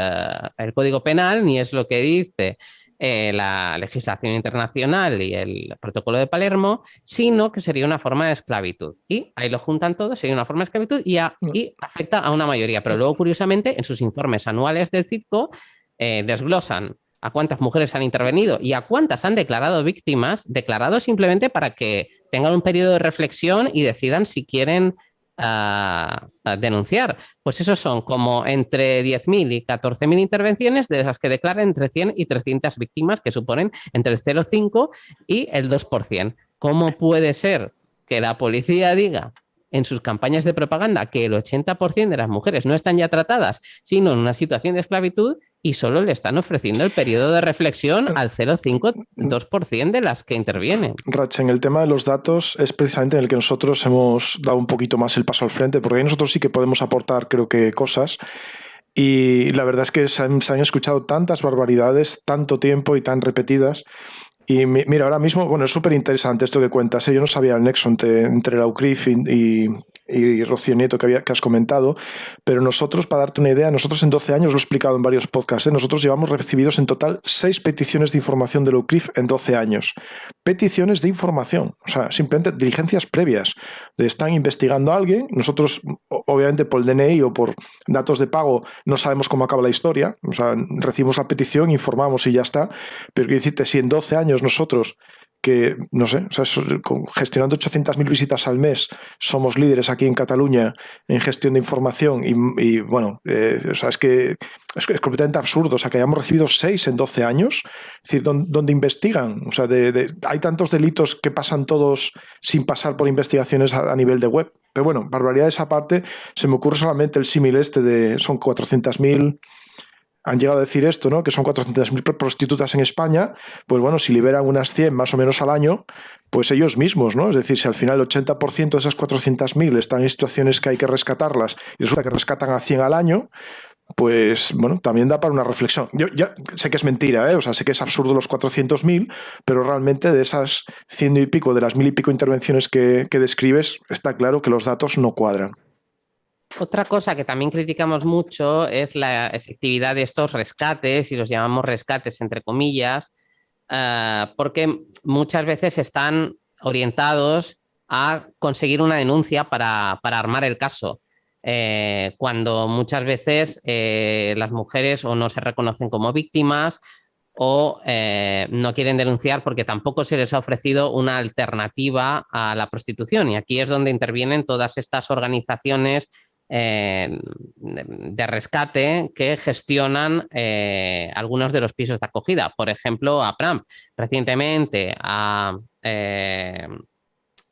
[SPEAKER 2] Código Penal, ni es lo que dice la legislación internacional y el Protocolo de Palermo, sino que sería una forma de esclavitud. Y ahí lo juntan todo, sería una forma de esclavitud y afecta a una mayoría. Pero luego, curiosamente, en sus informes anuales del CIDCO desglosan a cuántas mujeres han intervenido y a cuántas han declarado víctimas, declarado simplemente para que tengan un periodo de reflexión y decidan si quieren denunciar. Pues esos son como entre 10.000 y 14.000 intervenciones, de esas que declaran entre 100 y 300 víctimas, que suponen entre el 0,5 y el 2%. ¿Cómo puede ser que la policía diga en sus campañas de propaganda que el 80% de las mujeres no están ya tratadas, sino en una situación de esclavitud, y solo le están ofreciendo el periodo de reflexión al 0,5-2% de las que intervienen?
[SPEAKER 4] Rach, en el tema de los datos es precisamente en el que nosotros hemos dado un poquito más el paso al frente, porque ahí nosotros sí que podemos aportar, creo que, cosas. Y la verdad es que se han escuchado tantas barbaridades, tanto tiempo y tan repetidas. Y mira, ahora mismo, bueno, es súper interesante esto que cuentas, ¿eh? Yo no sabía el nexo entre la UCRIF y Rocío Nieto que has comentado, pero nosotros, para darte una idea, nosotros en 12 años, lo he explicado en varios podcasts, nosotros llevamos recibidos en total 6 peticiones de información de la UCRIF en 12 años. Peticiones de información, o sea, simplemente diligencias previas. Están investigando a alguien, nosotros, obviamente por el DNI o por datos de pago, no sabemos cómo acaba la historia, o sea, recibimos la petición, informamos y ya está, pero quiero decirte, si en 12 años nosotros que, no sé, o sea, gestionando 800.000 visitas al mes, somos líderes aquí en Cataluña en gestión de información y bueno, o sea, es completamente absurdo, o sea, que hayamos recibido 6 en 12 años, es decir, ¿dónde investigan? O sea, hay tantos delitos que pasan todos sin pasar por investigaciones a nivel de web. Pero bueno, barbaridades aparte, se me ocurre solamente el símil son 400.000... Han llegado a decir esto, ¿no? Que son 400.000 prostitutas en España, pues bueno, si liberan unas 100 más o menos al año, pues ellos mismos, ¿no? Es decir, si al final el 80% de esas 400.000 están en situaciones que hay que rescatarlas y resulta que rescatan a 100 al año, pues bueno, también da para una reflexión. Yo ya sé que es mentira, o sea, sé que es absurdo los 400.000, pero realmente de esas 100 y pico, de las 1.000 y pico intervenciones que describes, está claro que los datos no cuadran.
[SPEAKER 2] Otra cosa que también criticamos mucho es la efectividad de estos rescates, y los llamamos rescates entre comillas, porque muchas veces están orientados a conseguir una denuncia para armar el caso, cuando muchas veces las mujeres o no se reconocen como víctimas o no quieren denunciar porque tampoco se les ha ofrecido una alternativa a la prostitución. Y aquí es donde intervienen todas estas organizaciones de rescate que gestionan algunos de los pisos de acogida. Por ejemplo, APRAM recientemente a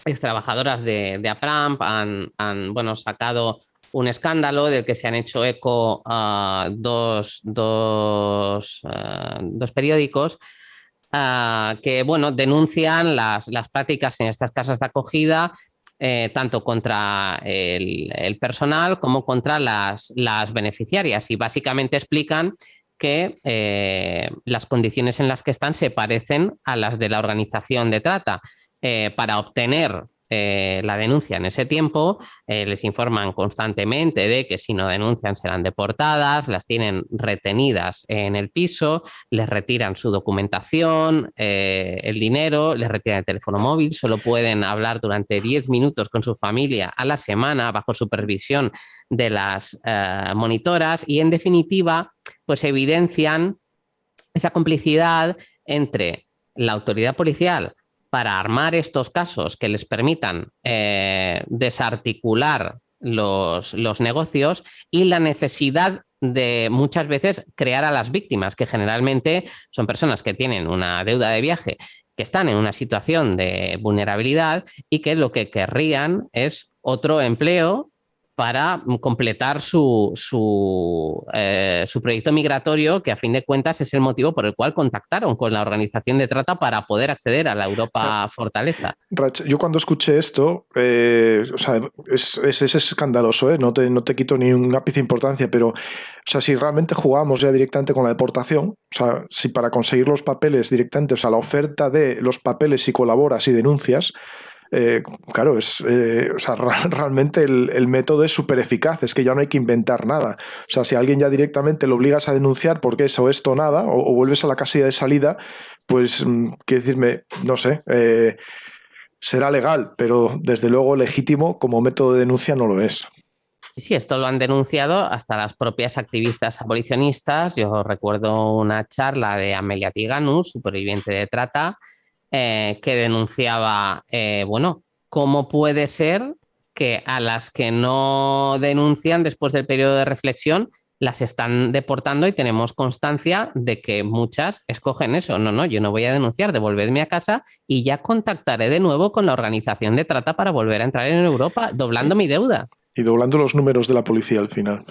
[SPEAKER 2] extrabajadoras de APRAM han sacado un escándalo del que se han hecho eco dos periódicos que denuncian las prácticas en estas casas de acogida, tanto contra el personal como contra las beneficiarias, y básicamente explican que las condiciones en las que están se parecen a las de la organización de trata. Para obtener la denuncia en ese tiempo, les informan constantemente de que si no denuncian serán deportadas, las tienen retenidas en el piso, les retiran su documentación, el dinero, les retiran el teléfono móvil, solo pueden hablar durante 10 minutos con su familia a la semana bajo supervisión de las monitoras, y en definitiva pues evidencian esa complicidad entre la autoridad policial para armar estos casos que les permitan desarticular los negocios, y la necesidad de muchas veces crear a las víctimas, que generalmente son personas que tienen una deuda de viaje, que están en una situación de vulnerabilidad y que lo que querrían es otro empleo para completar su proyecto migratorio, que a fin de cuentas es el motivo por el cual contactaron con la organización de trata para poder acceder a la Europa Fortaleza.
[SPEAKER 4] Rach, yo cuando escuché esto, o sea, es escandaloso, no te quito ni un ápice de importancia, pero o sea, si realmente jugamos ya directamente con la deportación, o sea, si para conseguir los papeles directamente, o sea, la oferta de los papeles si colaboras y denuncias, claro, o sea, realmente el método es súper eficaz, es que ya no hay que inventar nada. O sea, si a alguien ya directamente lo obligas a denunciar porque es o esto o nada, o vuelves a la casilla de salida, pues, quiero decirme, no sé, será legal, pero desde luego legítimo como método de denuncia no lo es.
[SPEAKER 2] Sí, esto lo han denunciado hasta las propias activistas abolicionistas. Yo recuerdo una charla de Amelia Tiganu, superviviente de trata, que denunciaba, cómo puede ser que a las que no denuncian después del periodo de reflexión las están deportando, y tenemos constancia de que muchas escogen eso. No, yo no voy a denunciar, devolvedme a casa y ya contactaré de nuevo con la organización de trata para volver a entrar en Europa, doblando mi deuda.
[SPEAKER 4] Y doblando los números de la policía al final.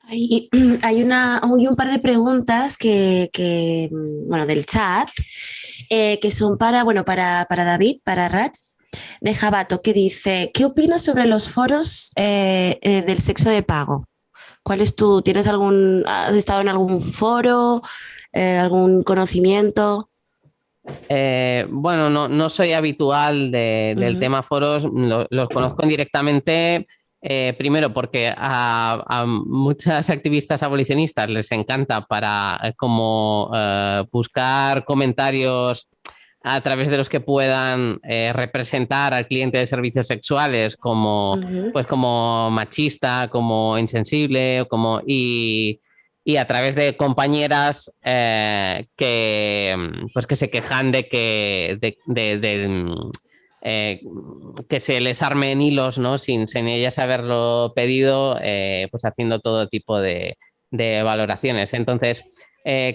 [SPEAKER 1] Hay un par de preguntas que del chat, que son para David, para Rach, de Jabato, que dice: ¿qué opinas sobre los foros del sexo de pago? ¿Has estado en algún foro, algún conocimiento?
[SPEAKER 2] No soy habitual del tema foros, los conozco indirectamente. Primero porque a muchas activistas abolicionistas les encanta para buscar comentarios a través de los que puedan representar al cliente de servicios sexuales como machista, como insensible, y y a través de compañeras que se quejan de que se les armen hilos, ¿no? sin ellas haberlo pedido, pues haciendo todo tipo de valoraciones. Entonces,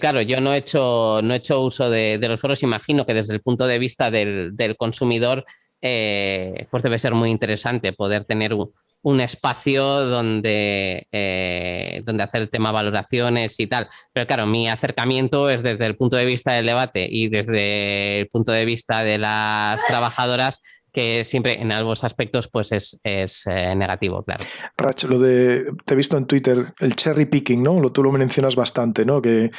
[SPEAKER 2] claro, yo no he hecho uso de los foros. Imagino que desde el punto de vista del consumidor, pues debe ser muy interesante poder tener un espacio donde hacer el tema valoraciones y tal. Pero claro, mi acercamiento es desde el punto de vista del debate y desde el punto de vista de las trabajadoras, que siempre en ambos aspectos pues es negativo, claro.
[SPEAKER 4] Rach, te he visto en Twitter el cherry picking, ¿no? Tú lo mencionas bastante, ¿no? Que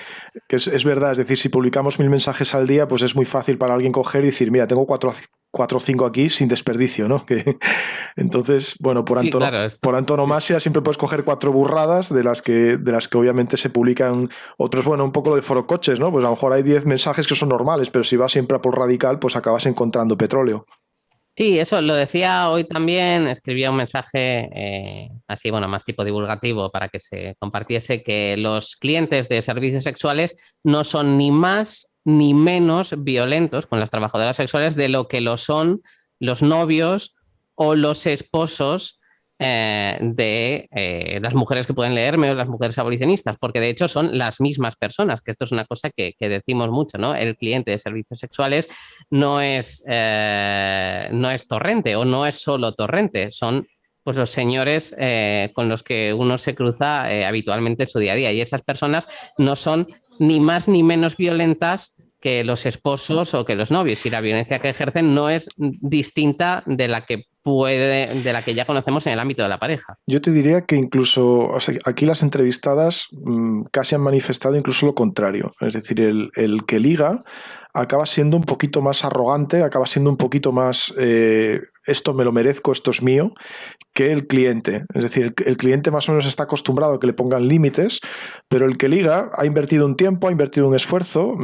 [SPEAKER 4] es verdad, es decir, si publicamos 1000 mensajes al día, pues es muy fácil para alguien coger y decir, mira, tengo 4 o 5 aquí sin desperdicio, ¿no? Entonces, bueno, por antonomasia siempre puedes coger 4 burradas de las que obviamente se publican otros. Bueno, un poco lo de forocoches, ¿no? Pues a lo mejor hay 10 mensajes que son normales, pero si vas siempre a por radical, pues acabas encontrando petróleo.
[SPEAKER 2] Sí, eso lo decía hoy también. Escribía un mensaje así, bueno, más tipo divulgativo para que se compartiese, que los clientes de servicios sexuales no son ni más ni menos violentos con las trabajadoras sexuales de lo que lo son los novios o los esposos de las mujeres que pueden leerme o las mujeres abolicionistas, porque de hecho son las mismas personas, que esto es una cosa que decimos mucho, ¿no? El cliente de servicios sexuales no es Torrente, o no es solo Torrente, son pues los señores con los que uno se cruza habitualmente en su día a día, y esas personas no son ni más ni menos violentas que los esposos o que los novios, y la violencia que ejercen no es distinta de la que ya conocemos en el ámbito de la pareja.
[SPEAKER 4] Yo te diría que incluso, o sea, aquí las entrevistadas casi han manifestado incluso lo contrario. Es decir, el que liga acaba siendo un poquito más arrogante, acaba siendo un poquito más esto me lo merezco, esto es mío, que el cliente. Es decir, el cliente más o menos está acostumbrado a que le pongan límites, pero el que liga ha invertido un tiempo, ha invertido un esfuerzo,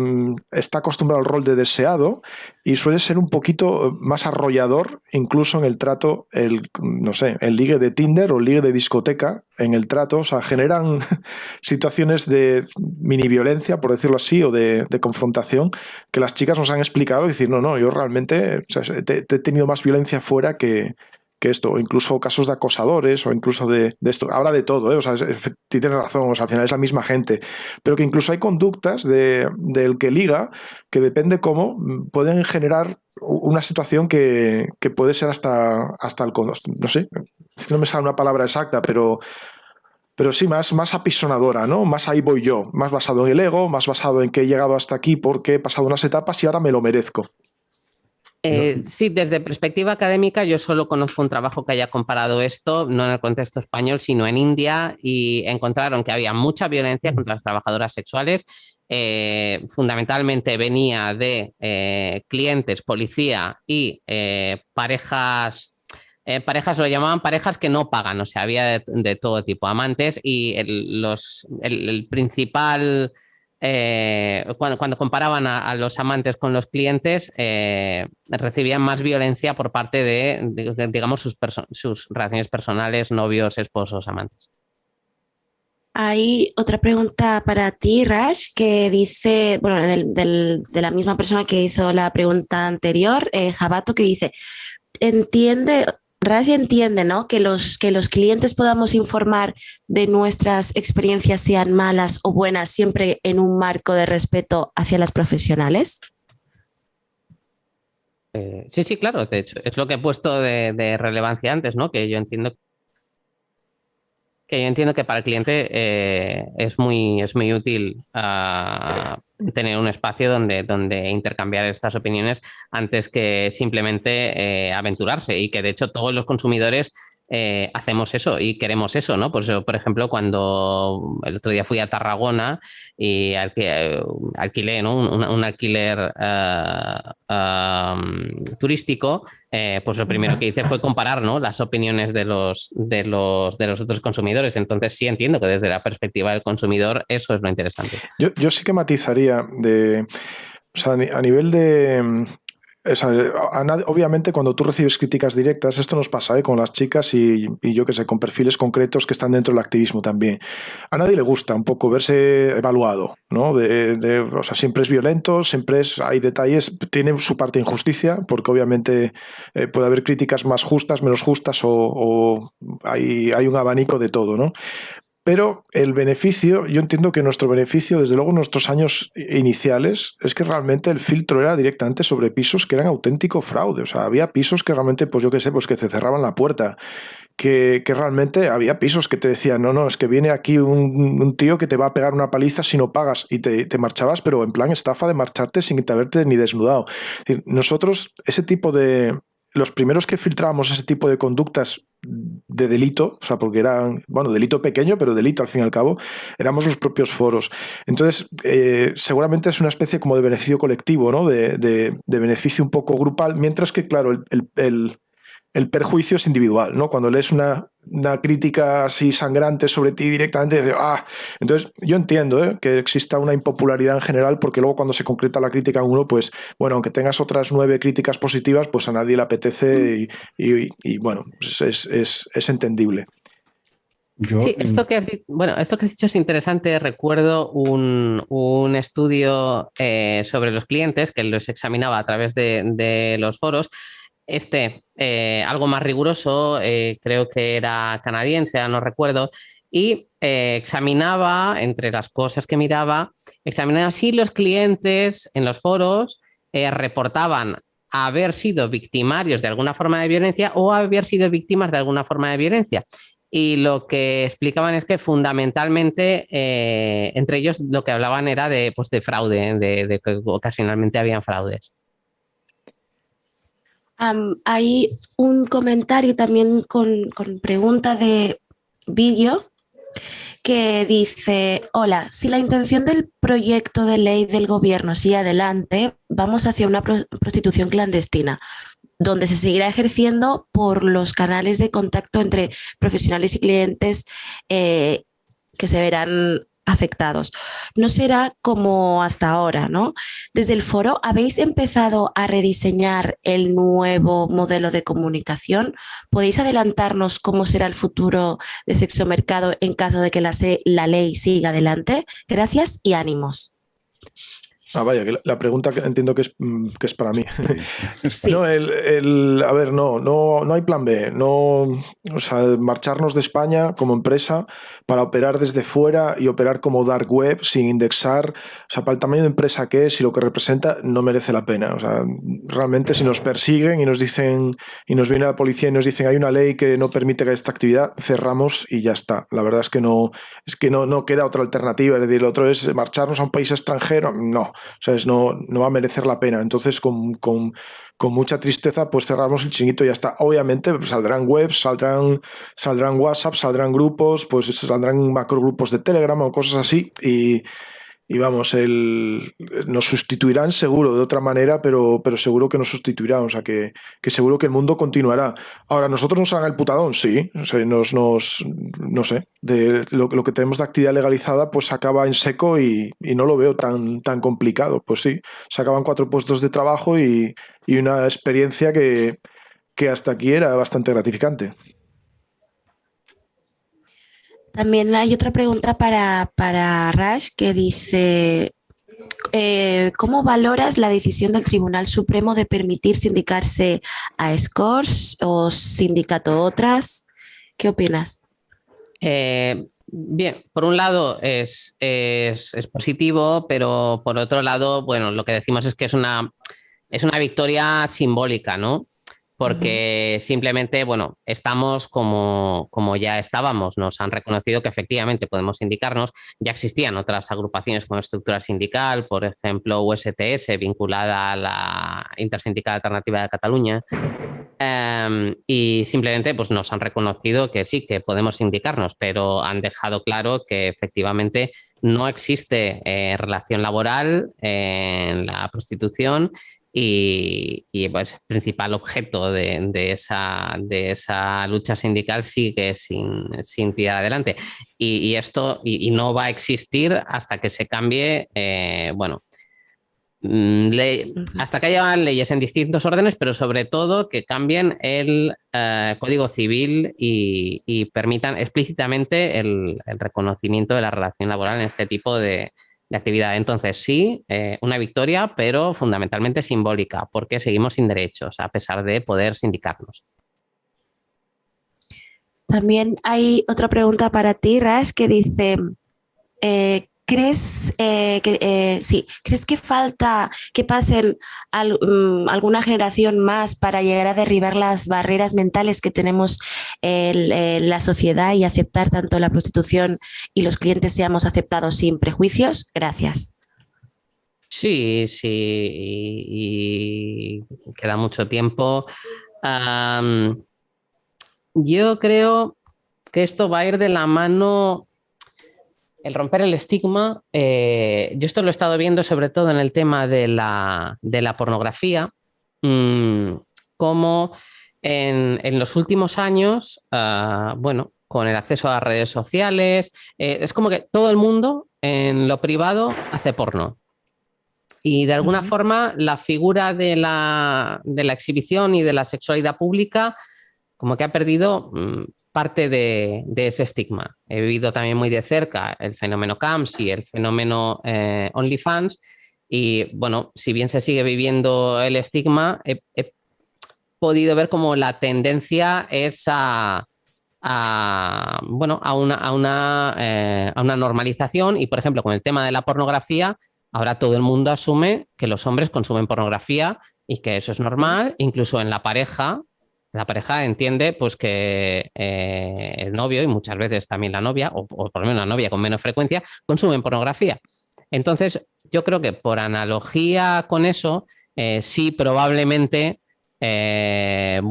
[SPEAKER 4] está acostumbrado al rol de deseado y suele ser un poquito más arrollador, incluso en el trato, el ligue de Tinder o el ligue de discoteca en el trato. O sea, generan situaciones de mini violencia, por decirlo así, o de confrontación, que las chicas nos han explicado y decir, no, yo realmente, o sea, he tenido más violencia fuera que esto, o incluso casos de acosadores, o incluso de esto. Habla de todo, ¿eh? O sea, tienes razón, o sea, al final es la misma gente, pero que incluso hay conductas del que liga que depende cómo pueden generar una situación que puede ser hasta el no sé, es que no me sale una palabra exacta, pero sí más apisonadora, ¿no? Más ahí voy yo, más basado en el ego, más basado en que he llegado hasta aquí porque he pasado unas etapas y ahora me lo merezco.
[SPEAKER 2] Sí, desde perspectiva académica yo solo conozco un trabajo que haya comparado esto, no en el contexto español, sino en India, y encontraron que había mucha violencia contra las trabajadoras sexuales. Fundamentalmente venía de clientes, policía y parejas lo llamaban parejas que no pagan, o sea, había de todo tipo, amantes, y el principal... cuando comparaban a los amantes con los clientes, recibían más violencia por parte de digamos, sus relaciones personales, novios, esposos, amantes.
[SPEAKER 1] Hay otra pregunta para ti, Raj, que dice, bueno, de la misma persona que hizo la pregunta anterior, Jabato, que dice, Raj entiende, ¿no?, que los clientes podamos informar de nuestras experiencias, sean malas o buenas, siempre en un marco de respeto hacia las profesionales.
[SPEAKER 2] Sí, claro, de hecho, es lo que he puesto de relevancia antes, ¿no? Que yo entiendo que para el cliente es muy útil tener un espacio donde intercambiar estas opiniones antes que simplemente aventurarse, y que de hecho todos los consumidores hacemos eso y queremos eso, ¿no? Pues yo, por ejemplo, cuando el otro día fui a Tarragona y alquilé, ¿no?, un alquiler turístico, pues lo primero que hice fue comparar, ¿no?, las opiniones de los otros consumidores. Entonces sí entiendo que desde la perspectiva del consumidor eso es lo interesante.
[SPEAKER 4] Yo sí que matizaría o sea, a nivel de... obviamente cuando tú recibes críticas directas, esto nos pasa con las chicas y yo que sé, con perfiles concretos que están dentro del activismo también. A nadie le gusta un poco verse evaluado, ¿no? O sea, siempre es violento, hay detalles, tiene su parte de injusticia, porque obviamente puede haber críticas más justas, menos justas, o hay un abanico de todo, ¿no? Pero el beneficio, yo entiendo que nuestro beneficio, desde luego en nuestros años iniciales, es que realmente el filtro era directamente sobre pisos que eran auténtico fraude. O sea, había pisos que realmente, pues yo qué sé, pues que te cerraban la puerta. Que realmente había pisos que te decían, no, es que viene aquí un tío que te va a pegar una paliza si no pagas, y te marchabas, pero en plan estafa de marcharte sin haberte ni desnudado. Es decir, nosotros, los primeros que filtrábamos ese tipo de conductas de delito, o sea, porque eran, bueno, delito pequeño, pero delito al fin y al cabo, éramos los propios foros. Entonces, seguramente es una especie como de beneficio colectivo, ¿no? De beneficio un poco grupal, mientras que, claro, el perjuicio es individual, ¿no? Cuando lees una crítica así sangrante sobre ti directamente, entonces yo entiendo que exista una impopularidad en general, porque luego cuando se concreta la crítica en uno, pues bueno, aunque tengas otras 9 críticas positivas, pues a nadie le apetece y bueno, pues es entendible.
[SPEAKER 2] Sí, esto que has dicho es interesante. Recuerdo un estudio sobre los clientes que los examinaba a través de los foros. Algo más riguroso, creo que era canadiense, no recuerdo, y examinaba, entre las cosas que miraba, examinaba si los clientes en los foros reportaban haber sido victimarios de alguna forma de violencia o haber sido víctimas de alguna forma de violencia. Y lo que explicaban es que fundamentalmente entre ellos lo que hablaban era de fraude, de que ocasionalmente habían fraudes.
[SPEAKER 1] Hay un comentario también con pregunta de vídeo que dice: hola, si la intención del proyecto de ley del gobierno sigue adelante, vamos hacia una prostitución clandestina, donde se seguirá ejerciendo por los canales de contacto entre profesionales y clientes que se verán afectados. No será como hasta ahora, ¿no? Desde el foro, ¿habéis empezado a rediseñar el nuevo modelo de comunicación? ¿Podéis adelantarnos cómo será el futuro de Sexomercado en caso de que la ley siga adelante? Gracias y ánimos.
[SPEAKER 4] Vaya, que la pregunta que entiendo que es para mí.
[SPEAKER 1] Sí.
[SPEAKER 4] No, a ver, no hay plan B. O sea, marcharnos de España como empresa para operar desde fuera y operar como dark web sin indexar. O sea, para el tamaño de empresa que es y lo que representa, no merece la pena. O sea, realmente si nos persiguen y nos dicen, y nos viene la policía y nos dicen hay una ley que no permite que esta actividad, cerramos y ya está. La verdad es que no queda otra alternativa. Es decir, lo otro es marcharnos a un país extranjero. No. O sea, no va a merecer la pena. Entonces, con mucha tristeza, pues cerramos el chiringuito y ya está. Obviamente saldrán webs, saldrán WhatsApp, saldrán grupos, pues saldrán macrogrupos de Telegram o cosas así y vamos, nos sustituirán seguro de otra manera, pero seguro que nos sustituirán. O sea, que seguro que el mundo continuará. Ahora, ¿nosotros nos harán el putadón? Sí. O sea, no sé, de lo que tenemos de actividad legalizada, pues acaba en seco y no lo veo tan complicado. Pues sí, se acaban 4 puestos de trabajo y una experiencia que hasta aquí era bastante gratificante.
[SPEAKER 1] También hay otra pregunta para Rash que dice: ¿cómo valoras la decisión del Tribunal Supremo de permitir sindicarse a Scores o sindicato otras? ¿Qué opinas?
[SPEAKER 2] Bien, por un lado es positivo, pero por otro lado, bueno, lo que decimos es que es una victoria simbólica, ¿no? Porque simplemente, bueno, estamos como ya estábamos, nos han reconocido que efectivamente podemos sindicarnos. Ya existían otras agrupaciones con estructura sindical, por ejemplo, USTS, vinculada a la Intersindical Alternativa de Cataluña, y simplemente pues nos han reconocido que sí, que podemos sindicarnos, pero han dejado claro que efectivamente no existe relación laboral en la prostitución. Y pues el principal objeto de esa lucha sindical sigue sin tirar adelante. Y esto no va a existir hasta que se cambie, hasta que haya leyes en distintos órdenes, pero sobre todo que cambien el Código Civil y permitan explícitamente el reconocimiento de la relación laboral en este tipo de actividad. Entonces, sí, una victoria, pero fundamentalmente simbólica, porque seguimos sin derechos, a pesar de poder sindicarnos.
[SPEAKER 1] También hay otra pregunta para ti, Ras, que dice... ¿Crees que falta que pasen alguna generación más para llegar a derribar las barreras mentales que tenemos en la sociedad y aceptar tanto la prostitución y los clientes seamos aceptados sin prejuicios? Gracias.
[SPEAKER 2] Sí, y queda mucho tiempo. Yo creo que esto va a ir de la mano... El romper el estigma, yo esto lo he estado viendo sobre todo en el tema de la pornografía, como en los últimos años, con el acceso a las redes sociales, es como que todo el mundo en lo privado hace porno. Y de alguna forma la figura de la exhibición y de la sexualidad pública como que ha perdido... parte de ese estigma. He vivido también muy de cerca el fenómeno Camps y el fenómeno OnlyFans y, bueno, si bien se sigue viviendo el estigma, he podido ver como la tendencia es a una normalización y, por ejemplo, con el tema de la pornografía, ahora todo el mundo asume que los hombres consumen pornografía y que eso es normal, incluso en la pareja. La pareja entiende pues que el novio y muchas veces también la novia, o por lo menos la novia con menos frecuencia, consumen pornografía. Entonces, yo creo que por analogía con eso, sí probablemente, el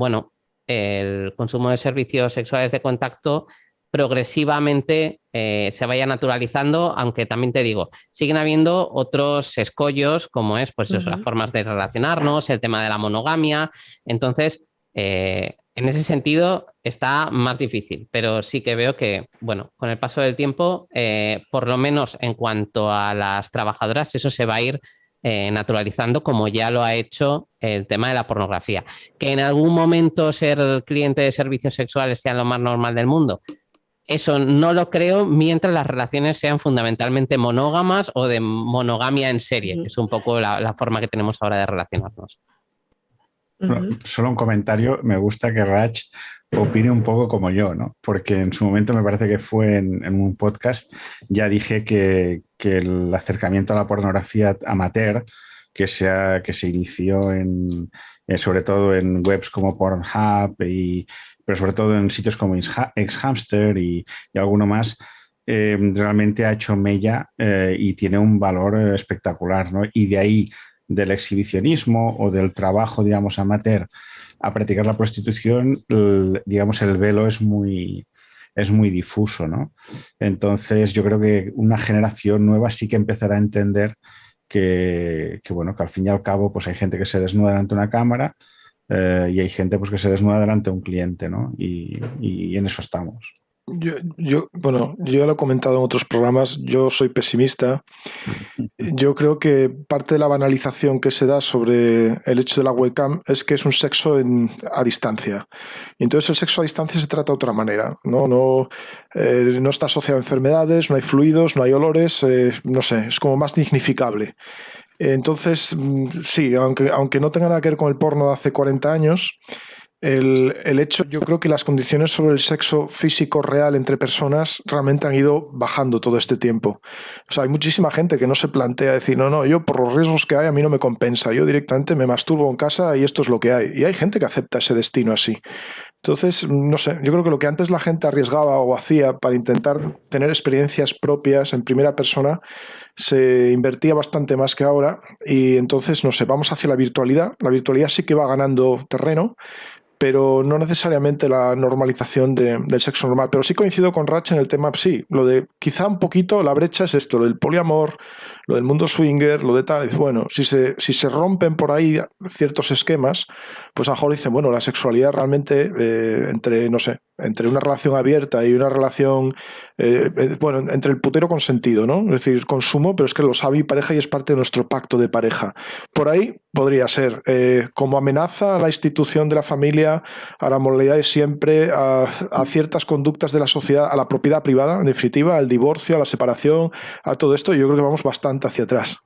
[SPEAKER 2] consumo de servicios sexuales de contacto progresivamente se vaya naturalizando, aunque también te digo, siguen habiendo otros escollos como es pues eso, las formas de relacionarnos, el tema de la monogamia. Entonces, en ese sentido está más difícil, pero sí que veo que, bueno, con el paso del tiempo, por lo menos en cuanto a las trabajadoras, eso se va a ir naturalizando como ya lo ha hecho el tema de la pornografía. Que en algún momento ser cliente de servicios sexuales sea lo más normal del mundo, eso no lo creo mientras las relaciones sean fundamentalmente monógamas o de monogamia en serie, que es un poco la forma que tenemos ahora de relacionarnos.
[SPEAKER 3] Bueno, solo un comentario, me gusta que Rach opine un poco como yo, ¿no? Porque en su momento me parece que fue en un podcast, ya dije que el acercamiento a la pornografía amateur que se inició sobre todo en webs como Pornhub, pero sobre todo en sitios como Xhamster y alguno más, realmente ha hecho mella y tiene un valor espectacular, ¿no? Y de ahí, del exhibicionismo o del trabajo, digamos, amateur a practicar la prostitución, digamos, el velo es muy difuso, ¿no? Entonces yo creo que una generación nueva sí que empezará a entender que al fin y al cabo pues hay gente que se desnuda delante de una cámara y hay gente pues que se desnuda delante de un cliente, ¿no? Y en eso estamos.
[SPEAKER 4] Yo ya lo he comentado en otros programas, yo soy pesimista. Yo creo que parte de la banalización que se da sobre el hecho de la webcam es que es un sexo a distancia. Y entonces el sexo a distancia se trata de otra manera, ¿no? No está asociado a enfermedades, no hay fluidos, no hay olores, no sé, es como más dignificable. Entonces, sí, aunque no tenga nada que ver con el porno de hace 40 años, el hecho, yo creo que las condiciones sobre el sexo físico real entre personas realmente han ido bajando todo este tiempo. O sea, hay muchísima gente que no se plantea decir, no, yo por los riesgos que hay a mí no me compensa, yo directamente me masturbo en casa y esto es lo que hay. Y hay gente que acepta ese destino así. Entonces, no sé, yo creo que lo que antes la gente arriesgaba o hacía para intentar tener experiencias propias en primera persona se invertía bastante más que ahora y entonces, no sé, vamos hacia la virtualidad. La virtualidad sí que va ganando terreno, pero no necesariamente la normalización del sexo normal. Pero sí coincido con Rach en el tema, sí, lo de quizá un poquito la brecha es esto, lo del poliamor, lo del mundo swinger, lo de tal, y dices, bueno, si se rompen por ahí ciertos esquemas, pues a lo mejor dicen, bueno, la sexualidad realmente entre, no sé, entre una relación abierta y una relación, bueno, entre el putero consentido, ¿no? Es decir, consumo, pero es que lo sabe mi pareja y es parte de nuestro pacto de pareja. Por ahí podría ser, como amenaza a la institución de la familia, a la moralidad de siempre, a ciertas conductas de la sociedad, a la propiedad privada, en definitiva, al divorcio, a la separación, a todo esto, yo creo que vamos bastante hacia atrás.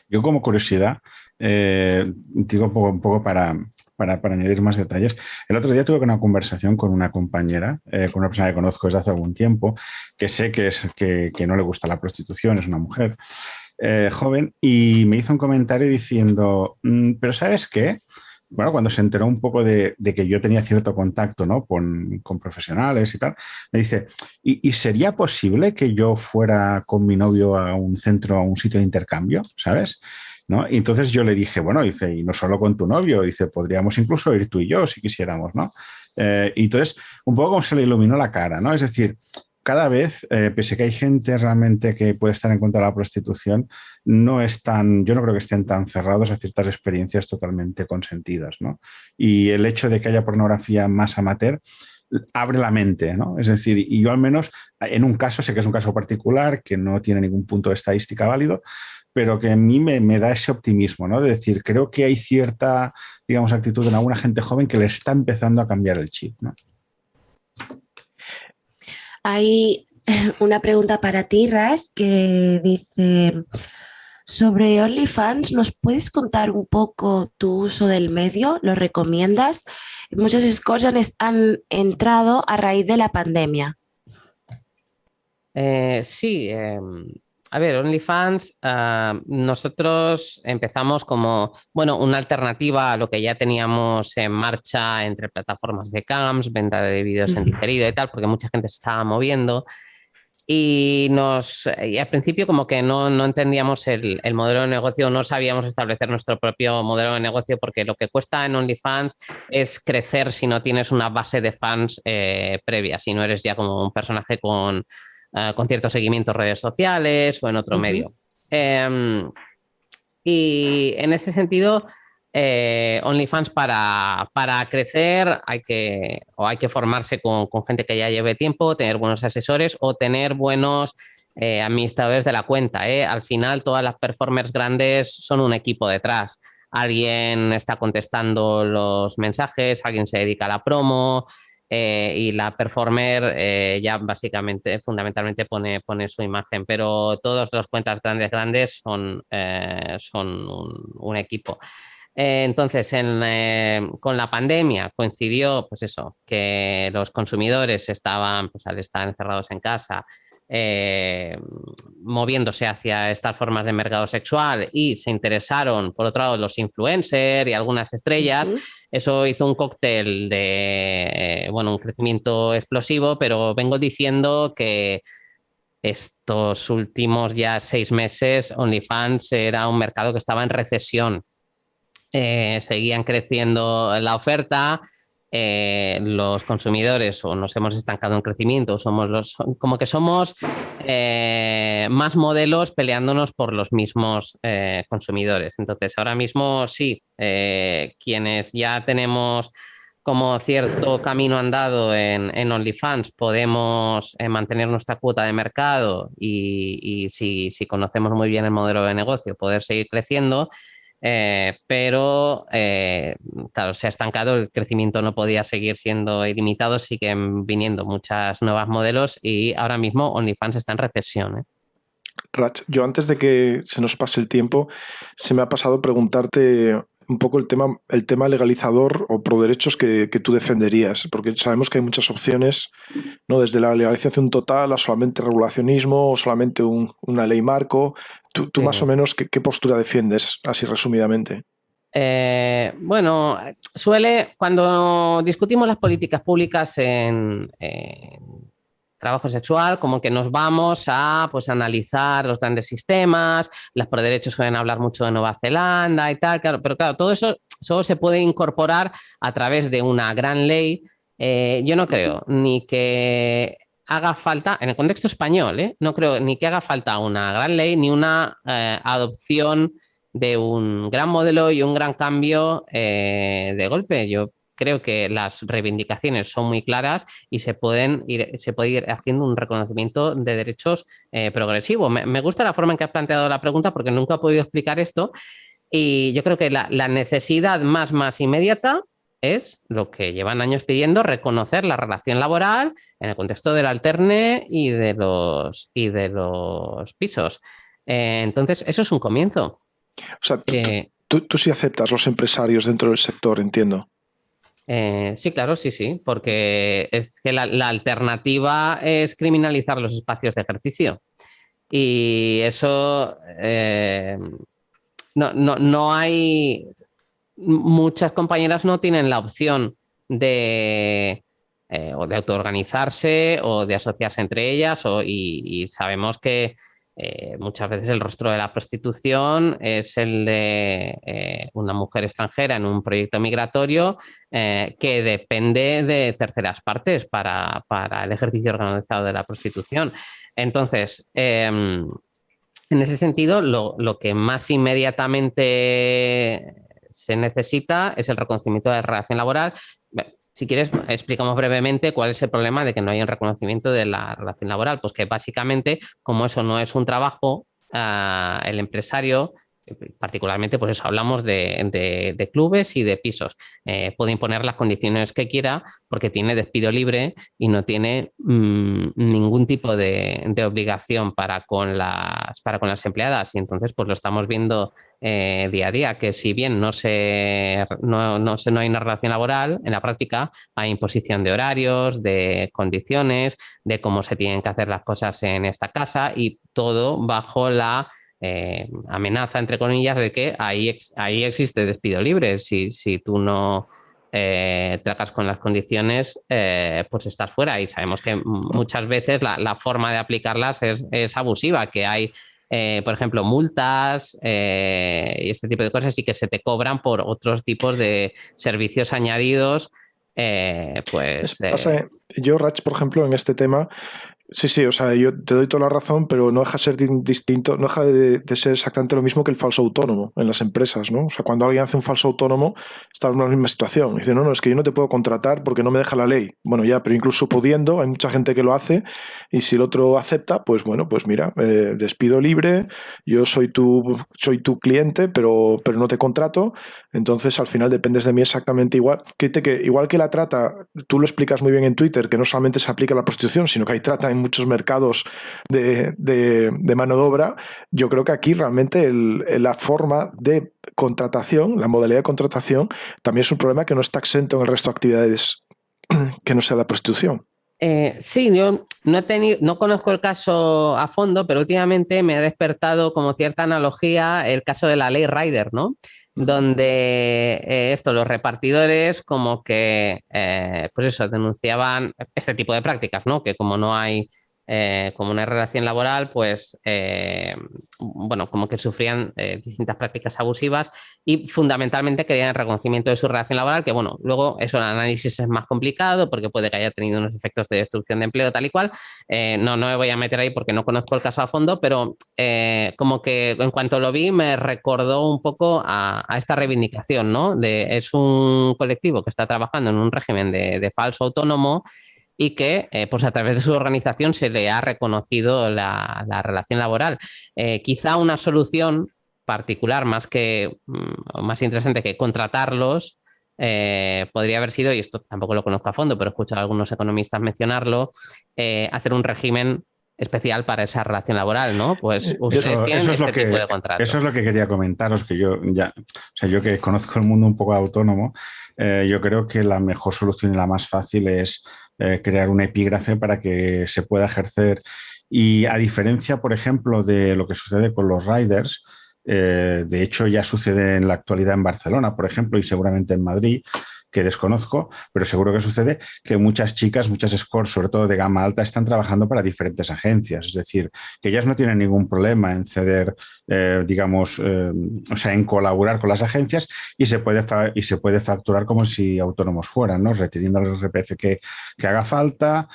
[SPEAKER 3] Yo como curiosidad, digo un poco para añadir más detalles. El otro día tuve una conversación con una compañera, con una persona que conozco desde hace algún tiempo, que sé que no le gusta la prostitución, es una mujer joven, y me hizo un comentario diciendo, pero ¿sabes qué? Bueno, cuando se enteró un poco de que yo tenía cierto contacto, ¿no?, con profesionales y tal, me dice, ¿y sería posible que yo fuera con mi novio a un centro, a un sitio de intercambio, ¿sabes? ¿No? Y entonces yo le dije, bueno, dice, y no solo con tu novio, dice, podríamos incluso ir tú y yo si quisiéramos, ¿no? Y entonces, un poco como se le iluminó la cara, ¿no? Es decir, cada vez, pese a que hay gente realmente que puede estar en contra de la prostitución, yo no creo que estén tan cerrados a ciertas experiencias totalmente consentidas, ¿no? Y el hecho de que haya pornografía más amateur abre la mente, ¿no? Es decir, y yo al menos en un caso, sé que es un caso particular, que no tiene ningún punto de estadística válido, pero que a mí me da ese optimismo, ¿no? De decir, creo que hay cierta, digamos, actitud en alguna gente joven que le está empezando a cambiar el chip, ¿no?
[SPEAKER 1] Hay una pregunta para ti, Ras, que dice, sobre OnlyFans, ¿nos puedes contar un poco tu uso del medio? ¿Lo recomiendas? Muchas cosas han entrado a raíz de la pandemia.
[SPEAKER 2] Sí, a ver, OnlyFans, nosotros empezamos como, bueno, una alternativa a lo que ya teníamos en marcha entre plataformas de cams, venta de vídeos en diferido y tal, porque mucha gente se estaba moviendo y al principio como que no entendíamos el modelo de negocio, no sabíamos establecer nuestro propio modelo de negocio, porque lo que cuesta en OnlyFans es crecer si no tienes una base de fans previa, si no eres ya como un personaje con cierto seguimiento en redes sociales o en otro medio. Y en ese sentido, OnlyFans para crecer hay que formarse con gente que ya lleve tiempo, tener buenos asesores o tener buenos administradores de la cuenta. Al final, todas las performers grandes son un equipo detrás. Alguien está contestando los mensajes, alguien se dedica a la promo, y la performer ya básicamente, fundamentalmente pone su imagen, pero todas las cuentas grandes son un equipo. Entonces, con la pandemia coincidió, pues eso, que los consumidores estaban, pues al estar encerrados en casa, moviéndose hacia estas formas de mercado sexual, y se interesaron, por otro lado, los influencers y algunas estrellas. Eso hizo un cóctel de, un crecimiento explosivo, pero vengo diciendo que estos últimos ya 6 meses OnlyFans era un mercado que estaba en recesión. Seguían creciendo la oferta, los consumidores o nos hemos estancado en crecimiento, somos más modelos peleándonos por los mismos consumidores. Entonces, ahora mismo sí, quienes ya tenemos como cierto camino andado en OnlyFans, podemos mantener nuestra cuota de mercado y si conocemos muy bien el modelo de negocio, poder seguir creciendo. Pero claro, se ha estancado, el crecimiento no podía seguir siendo ilimitado, siguen viniendo muchas nuevas modelos y ahora mismo OnlyFans está en recesión.
[SPEAKER 4] Rach, yo antes de que se nos pase el tiempo, se me ha pasado preguntarte un poco el tema legalizador o pro derechos que tú defenderías, porque sabemos que hay muchas opciones, ¿no? Desde la legalización total a solamente regulacionismo o solamente una ley marco. ¿Tú más o menos qué postura defiendes, así resumidamente?
[SPEAKER 2] Cuando discutimos las políticas públicas en trabajo sexual, como que nos vamos a analizar los grandes sistemas, las proderechos suelen hablar mucho de Nueva Zelanda y tal, claro, pero claro, todo eso solo se puede incorporar a través de una gran ley. Yo no creo ni que haga falta, en el contexto español, no creo ni que haga falta una gran ley ni una adopción de un gran modelo y un gran cambio de golpe. Yo creo que las reivindicaciones son muy claras y se puede ir haciendo un reconocimiento de derechos progresivo. Me gusta la forma en que has planteado la pregunta porque nunca he podido explicar esto y yo creo que la necesidad más inmediata es lo que llevan años pidiendo, reconocer la relación laboral en el contexto del alterne y de los pisos. Entonces, eso es un comienzo.
[SPEAKER 4] O sea, tú sí aceptas los empresarios dentro del sector, entiendo.
[SPEAKER 2] Sí, claro, sí, porque es que la alternativa es criminalizar los espacios de ejercicio. Y eso no hay... Muchas compañeras no tienen la opción de autoorganizarse o de asociarse entre ellas y sabemos que muchas veces el rostro de la prostitución es el de una mujer extranjera en un proyecto migratorio que depende de terceras partes para el ejercicio organizado de la prostitución. Entonces, en ese sentido, lo que más inmediatamente se necesita es el reconocimiento de la relación laboral. Si quieres, explicamos brevemente cuál es el problema de que no hay un reconocimiento de la relación laboral. Pues que básicamente, como eso no es un trabajo, el empresario, particularmente, pues eso, hablamos de clubes y de pisos, puede imponer las condiciones que quiera porque tiene despido libre y no tiene ningún tipo de obligación para con las empleadas. Y entonces, pues lo estamos viendo día a día, que si bien no hay una relación laboral, en la práctica hay imposición de horarios, de condiciones, de cómo se tienen que hacer las cosas en esta casa y todo bajo la amenaza, entre comillas, de que ahí existe despido libre. Si tú no tratas con las condiciones, pues estás fuera. Y sabemos que muchas veces la forma de aplicarlas es abusiva, que hay por ejemplo, multas y este tipo de cosas y que se te cobran por otros tipos de servicios añadidos.
[SPEAKER 4] Yo, Rach, por ejemplo, en este tema, sí, o sea, yo te doy toda la razón, pero no deja de ser distinto, no deja de ser exactamente lo mismo que el falso autónomo en las empresas, ¿no? O sea, cuando alguien hace un falso autónomo, está en la misma situación. Dice, no, es que yo no te puedo contratar porque no me deja la ley. Bueno, ya, pero incluso pudiendo, hay mucha gente que lo hace y si el otro acepta, pues bueno, pues mira, despido libre, yo soy tu cliente, pero no te contrato, entonces al final dependes de mí exactamente igual. Igual que la trata, tú lo explicas muy bien en Twitter, que no solamente se aplica a la prostitución, sino que hay trata en muchos mercados de mano de obra. Yo creo que aquí realmente la forma de contratación, la modalidad de contratación, también es un problema que no está exento en el resto de actividades que no sea la prostitución.
[SPEAKER 2] Sí, yo no conozco el caso a fondo, pero últimamente me ha despertado como cierta analogía el caso de la ley Rider, ¿no? Donde los repartidores como que pues eso, denunciaban este tipo de prácticas, ¿no? Que como no hay como una relación laboral, pues bueno, como que sufrían distintas prácticas abusivas y fundamentalmente querían el reconocimiento de su relación laboral, que bueno, luego eso el análisis es más complicado porque puede que haya tenido unos efectos de destrucción de empleo tal y cual. No me voy a meter ahí porque no conozco el caso a fondo, pero como que en cuanto lo vi me recordó un poco a esta reivindicación, ¿no? Es un colectivo que está trabajando en un régimen de falso autónomo y que pues a través de su organización se le ha reconocido la relación laboral. Quizá una solución particular más interesante que contratarlos podría haber sido, y esto tampoco lo conozco a fondo, pero he escuchado a algunos economistas mencionarlo, hacer un régimen especial para esa relación laboral, ¿no? Pues ustedes tienen este tipo de contrato.
[SPEAKER 3] Eso es lo que quería comentaros, que yo que conozco el mundo un poco autónomo, yo creo que la mejor solución y la más fácil es crear un epígrafe para que se pueda ejercer. Y a diferencia, por ejemplo, de lo que sucede con los riders, de hecho ya sucede en la actualidad en Barcelona, por ejemplo, y seguramente en Madrid, que desconozco, pero seguro que sucede que muchas chicas, muchas scores, sobre todo de gama alta, están trabajando para diferentes agencias. Es decir, que ellas no tienen ningún problema en ceder, o sea, en colaborar con las agencias y se puede facturar como si autónomos fueran, ¿no? Reteniendo el RPF que haga falta,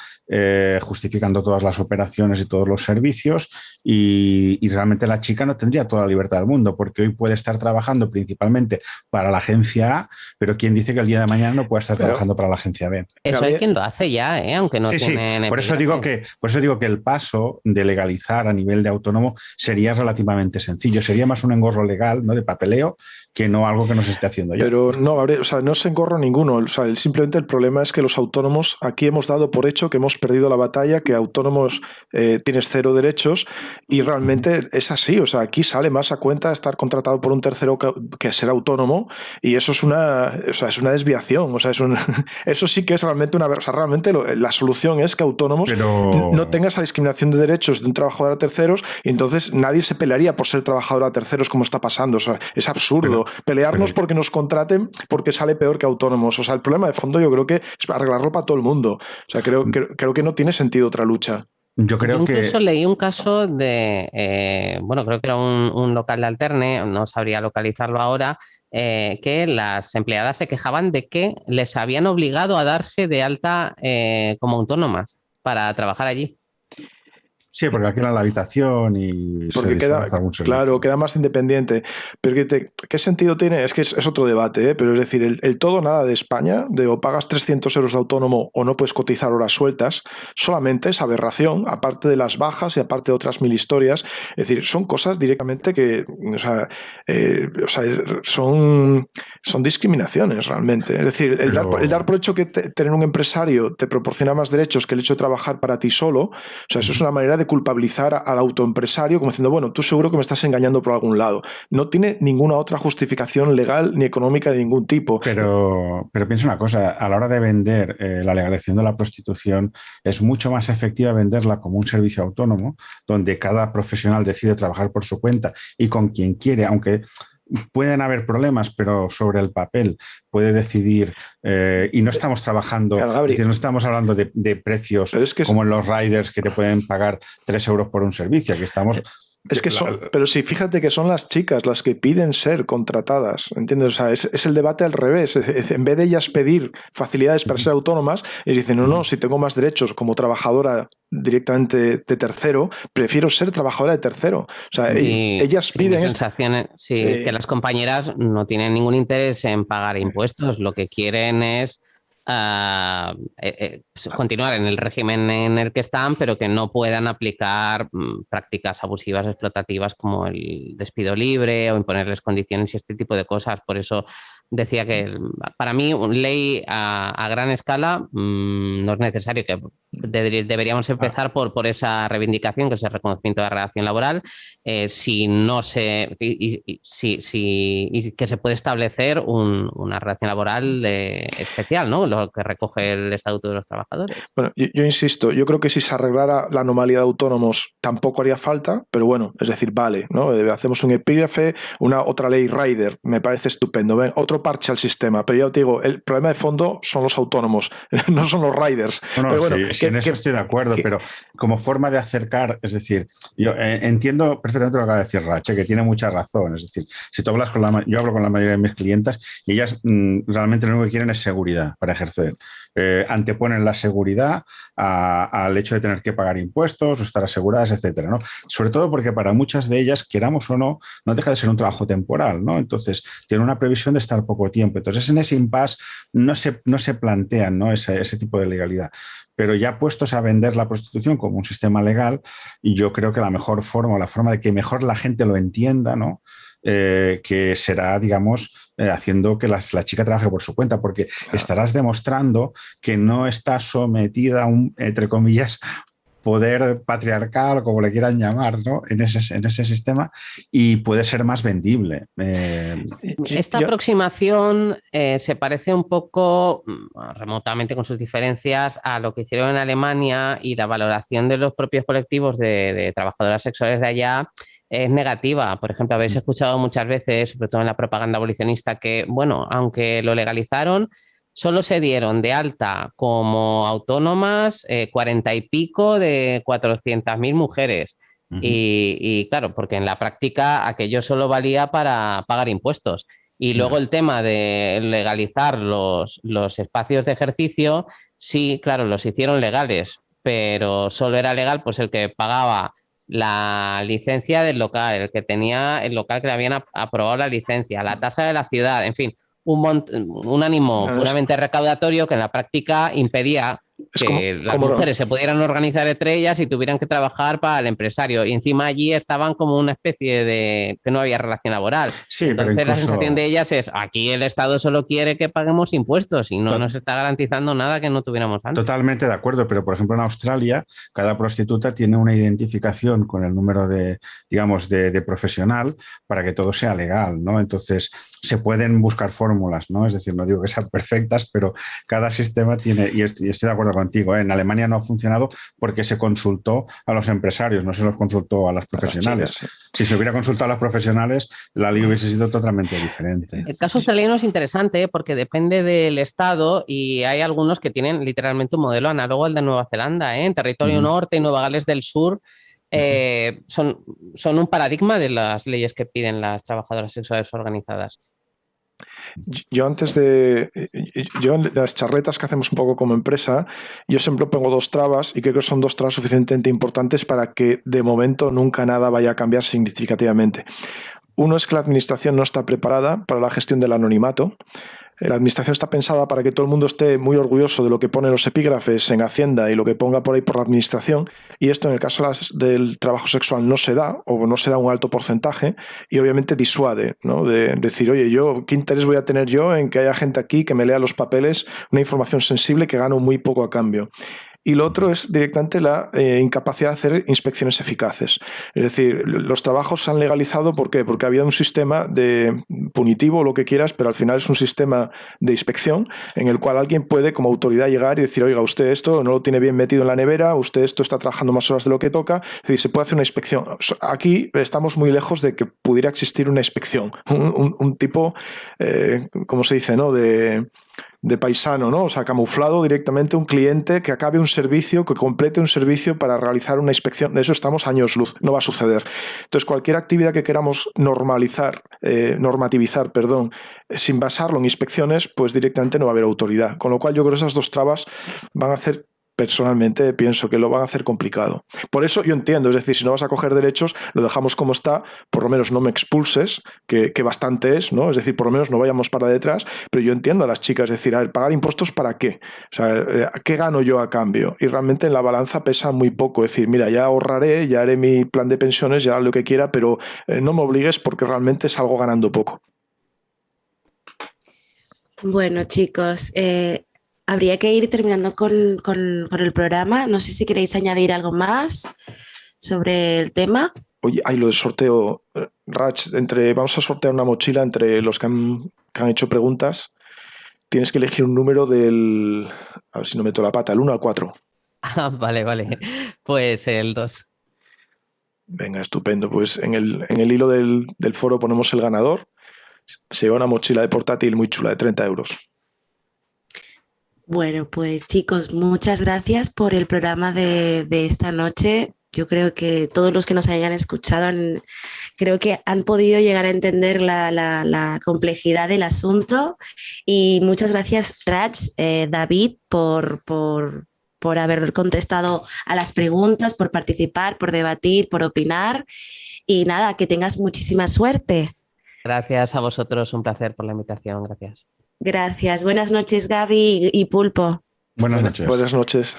[SPEAKER 3] justificando todas las operaciones y todos los servicios y realmente la chica no tendría toda la libertad del mundo porque hoy puede estar trabajando principalmente para la agencia A, pero ¿quién dice que el día de mañana no puede estar trabajando para la agencia B?
[SPEAKER 2] Eso hay quien lo hace ya, aunque no tiene...
[SPEAKER 3] Sí. Por eso digo que el paso de legalizar a nivel de autónomo sería relativamente sencillo. Sería más un engorro legal, ¿no? De papeleo que no algo que nos esté haciendo ya.
[SPEAKER 4] Pero no, Gabriel, o sea, no es engorro ninguno. O sea, simplemente el problema es que los autónomos, aquí hemos dado por hecho que hemos perdido la batalla, que autónomos tienes 0 derechos y realmente es así. O sea, aquí sale más a cuenta estar contratado por un tercero que ser autónomo y eso es es una desviación. O sea, eso sí que es realmente una... O sea, realmente la solución es que autónomos no tengan esa discriminación de derechos de un trabajador a terceros y entonces nadie se pelearía por ser trabajador a terceros como está pasando. O sea, es absurdo pelearnos porque nos contraten porque sale peor que autónomos. O sea, el problema de fondo yo creo que es arreglarlo para todo el mundo. O sea, creo que no tiene sentido otra lucha.
[SPEAKER 3] Yo creo que...
[SPEAKER 2] Incluso leí un caso de, creo que era un local de Alterne, no sabría localizarlo ahora, que las empleadas se quejaban de que les habían obligado a darse de alta como autónomas para trabajar allí.
[SPEAKER 3] Sí, porque alquilan la habitación y
[SPEAKER 4] porque queda más independiente. Pero ¿qué sentido tiene? Es que es otro debate, pero es decir, el todo nada de España, de o pagas 300 euros de autónomo o no puedes cotizar horas sueltas, solamente es aberración, aparte de las bajas y aparte de otras 1000 historias. Es decir, son cosas directamente que, son discriminaciones realmente. Es decir, el dar por hecho que tener un empresario te proporciona más derechos que el hecho de trabajar para ti solo, o sea, eso es una manera de culpabilizar al autoempresario como diciendo, bueno, tú seguro que me estás engañando por algún lado. No tiene ninguna otra justificación legal ni económica de ningún tipo.
[SPEAKER 3] Pero piensa una cosa, a la hora de vender la legalización de la prostitución es mucho más efectiva venderla como un servicio autónomo, donde cada profesional decide trabajar por su cuenta y con quien quiere, aunque pueden haber problemas, pero sobre el papel puede decidir y no estamos trabajando,
[SPEAKER 4] claro,
[SPEAKER 3] es decir, no estamos hablando de precios como en los riders que te pueden pagar 3 euros por un servicio, aquí estamos...
[SPEAKER 4] Es que pero sí, fíjate que son las chicas las que piden ser contratadas, ¿entiendes? O sea, es el debate al revés. En vez de ellas pedir facilidades para ser autónomas, ellas dicen, no, si tengo más derechos como trabajadora directamente de tercero, prefiero ser trabajadora de tercero. O sea, ellas piden...
[SPEAKER 2] sensaciones, que las compañeras no tienen ningún interés en pagar impuestos, lo que quieren es continuar en el régimen en el que están, pero que no puedan aplicar prácticas abusivas, explotativas como el despido libre o imponerles condiciones y este tipo de cosas. Por eso decía que para mí ley a gran escala no es necesario, que deberíamos empezar por esa reivindicación, que es el reconocimiento de la relación laboral, si no se y que se puede establecer una relación laboral especial, ¿no? Lo que recoge el Estatuto de los Trabajadores.
[SPEAKER 4] Bueno, yo insisto, yo creo que si se arreglara la anomalía de autónomos tampoco haría falta, pero bueno, es decir, vale, ¿no? Hacemos un epígrafe, otra ley rider, me parece estupendo, ¿ven? Otro parche al sistema, pero ya te digo, el problema de fondo son los autónomos, no son los riders.
[SPEAKER 3] No,
[SPEAKER 4] pero bueno,
[SPEAKER 3] sí, en eso estoy de acuerdo, pero como forma de acercar, es decir, yo entiendo perfectamente lo que acaba de decir Rache, que tiene mucha razón, es decir, si tú hablas yo hablo con la mayoría de mis clientas y ellas realmente lo único que quieren es seguridad para ejercer. Anteponen la seguridad al hecho de tener que pagar impuestos o estar aseguradas, etcétera, ¿no? Sobre todo porque para muchas de ellas, queramos o no, no deja de ser un trabajo temporal, ¿no? Entonces, tienen una previsión de estar poco tiempo. Entonces, en ese impasse no se plantean, ¿no? ese tipo de legalidad. Pero ya puestos a vender la prostitución como un sistema legal, y yo creo que la mejor forma, o la forma de que mejor la gente lo entienda, ¿no? Que será, digamos, haciendo que la chica trabaje por su cuenta, porque estarás demostrando que no está sometida a un, entre comillas, poder patriarcal, como le quieran llamar, ¿no? en ese sistema, y puede ser más vendible.
[SPEAKER 2] Esta aproximación se parece un poco, remotamente con sus diferencias, a lo que hicieron en Alemania, y la valoración de los propios colectivos de trabajadoras sexuales de allá es negativa. Por ejemplo, habéis escuchado muchas veces, sobre todo en la propaganda abolicionista, que, bueno, aunque lo legalizaron, solo se dieron de alta como autónomas 40 y pico de 400.000 mujeres. Y claro, porque en la práctica aquello solo valía para pagar impuestos. Y luego el tema de legalizar los espacios de ejercicio, sí, claro, los hicieron legales, pero solo era legal pues el que pagaba la licencia del local, el que tenía el local que le habían aprobado la licencia, la tasa de la ciudad, en fin, un ánimo puramente recaudatorio que en la práctica impedía que las mujeres se pudieran organizar entre ellas y tuvieran que trabajar para el empresario. Y encima allí estaban como una especie de que no había relación laboral.
[SPEAKER 3] Sí,
[SPEAKER 2] entonces
[SPEAKER 3] pero incluso...
[SPEAKER 2] la sensación de ellas es, aquí el Estado solo quiere que paguemos impuestos y no nos está garantizando nada que no tuviéramos antes.
[SPEAKER 3] Totalmente de acuerdo, pero por ejemplo en Australia cada prostituta tiene una identificación con el número de, digamos, de profesional para que todo sea legal, ¿no? Entonces se pueden buscar fórmulas, ¿no? Es decir, no digo que sean perfectas, pero cada sistema tiene, y estoy de acuerdo contigo, ¿eh? En Alemania no ha funcionado porque se consultó a los empresarios, no se los consultó a las profesionales. Chicas, sí. Si se hubiera consultado a las profesionales, la ley hubiese sido totalmente diferente.
[SPEAKER 2] El caso australiano es interesante porque depende del estado y hay algunos que tienen literalmente un modelo análogo al de Nueva Zelanda, ¿eh? En Territorio Norte y Nueva Gales del Sur son un paradigma de las leyes que piden las trabajadoras sexuales organizadas.
[SPEAKER 4] Yo en las charretas que hacemos un poco como empresa, yo siempre pongo 2 trabas y creo que son 2 trabas suficientemente importantes para que de momento nunca nada vaya a cambiar significativamente. Uno es que la administración no está preparada para la gestión del anonimato. La administración está pensada para que todo el mundo esté muy orgulloso de lo que ponen los epígrafes en Hacienda y lo que ponga por ahí por la administración, y esto en el caso del trabajo sexual no se da, o no se da un alto porcentaje, y obviamente disuade, ¿no? De decir, oye, ¿qué interés voy a tener yo en que haya gente aquí que me lea los papeles, una información sensible que gano muy poco a cambio? Y lo otro es directamente la incapacidad de hacer inspecciones eficaces. Es decir, los trabajos se han legalizado, ¿por qué? Porque había un sistema de punitivo o lo que quieras, pero al final es un sistema de inspección en el cual alguien puede como autoridad llegar y decir, oiga, usted esto no lo tiene bien metido en la nevera, usted esto está trabajando más horas de lo que toca. Es decir, se puede hacer una inspección. Aquí estamos muy lejos de que pudiera existir una inspección. Un tipo, ¿cómo se dice, no? De paisano, ¿no? O sea, camuflado directamente un cliente que acabe un servicio, que complete un servicio para realizar una inspección. De eso estamos años luz, no va a suceder. Entonces, cualquier actividad que queramos normativizar, sin basarlo en inspecciones, pues directamente no va a haber autoridad. Con lo cual yo creo que esas 2 trabas van a hacer... Personalmente pienso que lo van a hacer complicado. Por eso yo entiendo, es decir, si no vas a coger derechos, lo dejamos como está, por lo menos no me expulses, que bastante es, ¿no? Es decir, por lo menos no vayamos para detrás, pero yo entiendo a las chicas, es decir, a ver, ¿pagar impuestos para qué? O sea, ¿qué gano yo a cambio? Y realmente en la balanza pesa muy poco, es decir, mira, ya ahorraré, ya haré mi plan de pensiones, ya haré lo que quiera, pero no me obligues porque realmente salgo ganando poco.
[SPEAKER 1] Bueno, chicos, habría que ir terminando con el programa. No sé si queréis añadir algo más sobre el tema.
[SPEAKER 4] Oye, lo del sorteo, Rach, vamos a sortear una mochila entre los que han hecho preguntas. Tienes que elegir un número a ver si no meto la pata, el 1 al 4.
[SPEAKER 2] Ah, vale. Pues el 2.
[SPEAKER 4] Venga, estupendo. Pues en el hilo del foro ponemos el ganador. Se lleva una mochila de portátil muy chula de 30 euros.
[SPEAKER 1] Bueno, pues chicos, muchas gracias por el programa de esta noche. Yo creo que todos los que nos hayan escuchado creo que han podido llegar a entender la complejidad del asunto. Y muchas gracias, Rach, David, por haber contestado a las preguntas, por participar, por debatir, por opinar. Y nada, que tengas muchísima suerte.
[SPEAKER 2] Gracias a vosotros, un placer por la invitación, gracias.
[SPEAKER 1] Gracias. Buenas noches, Gaby y Pulpo.
[SPEAKER 3] Buenas noches.
[SPEAKER 4] Buenas noches.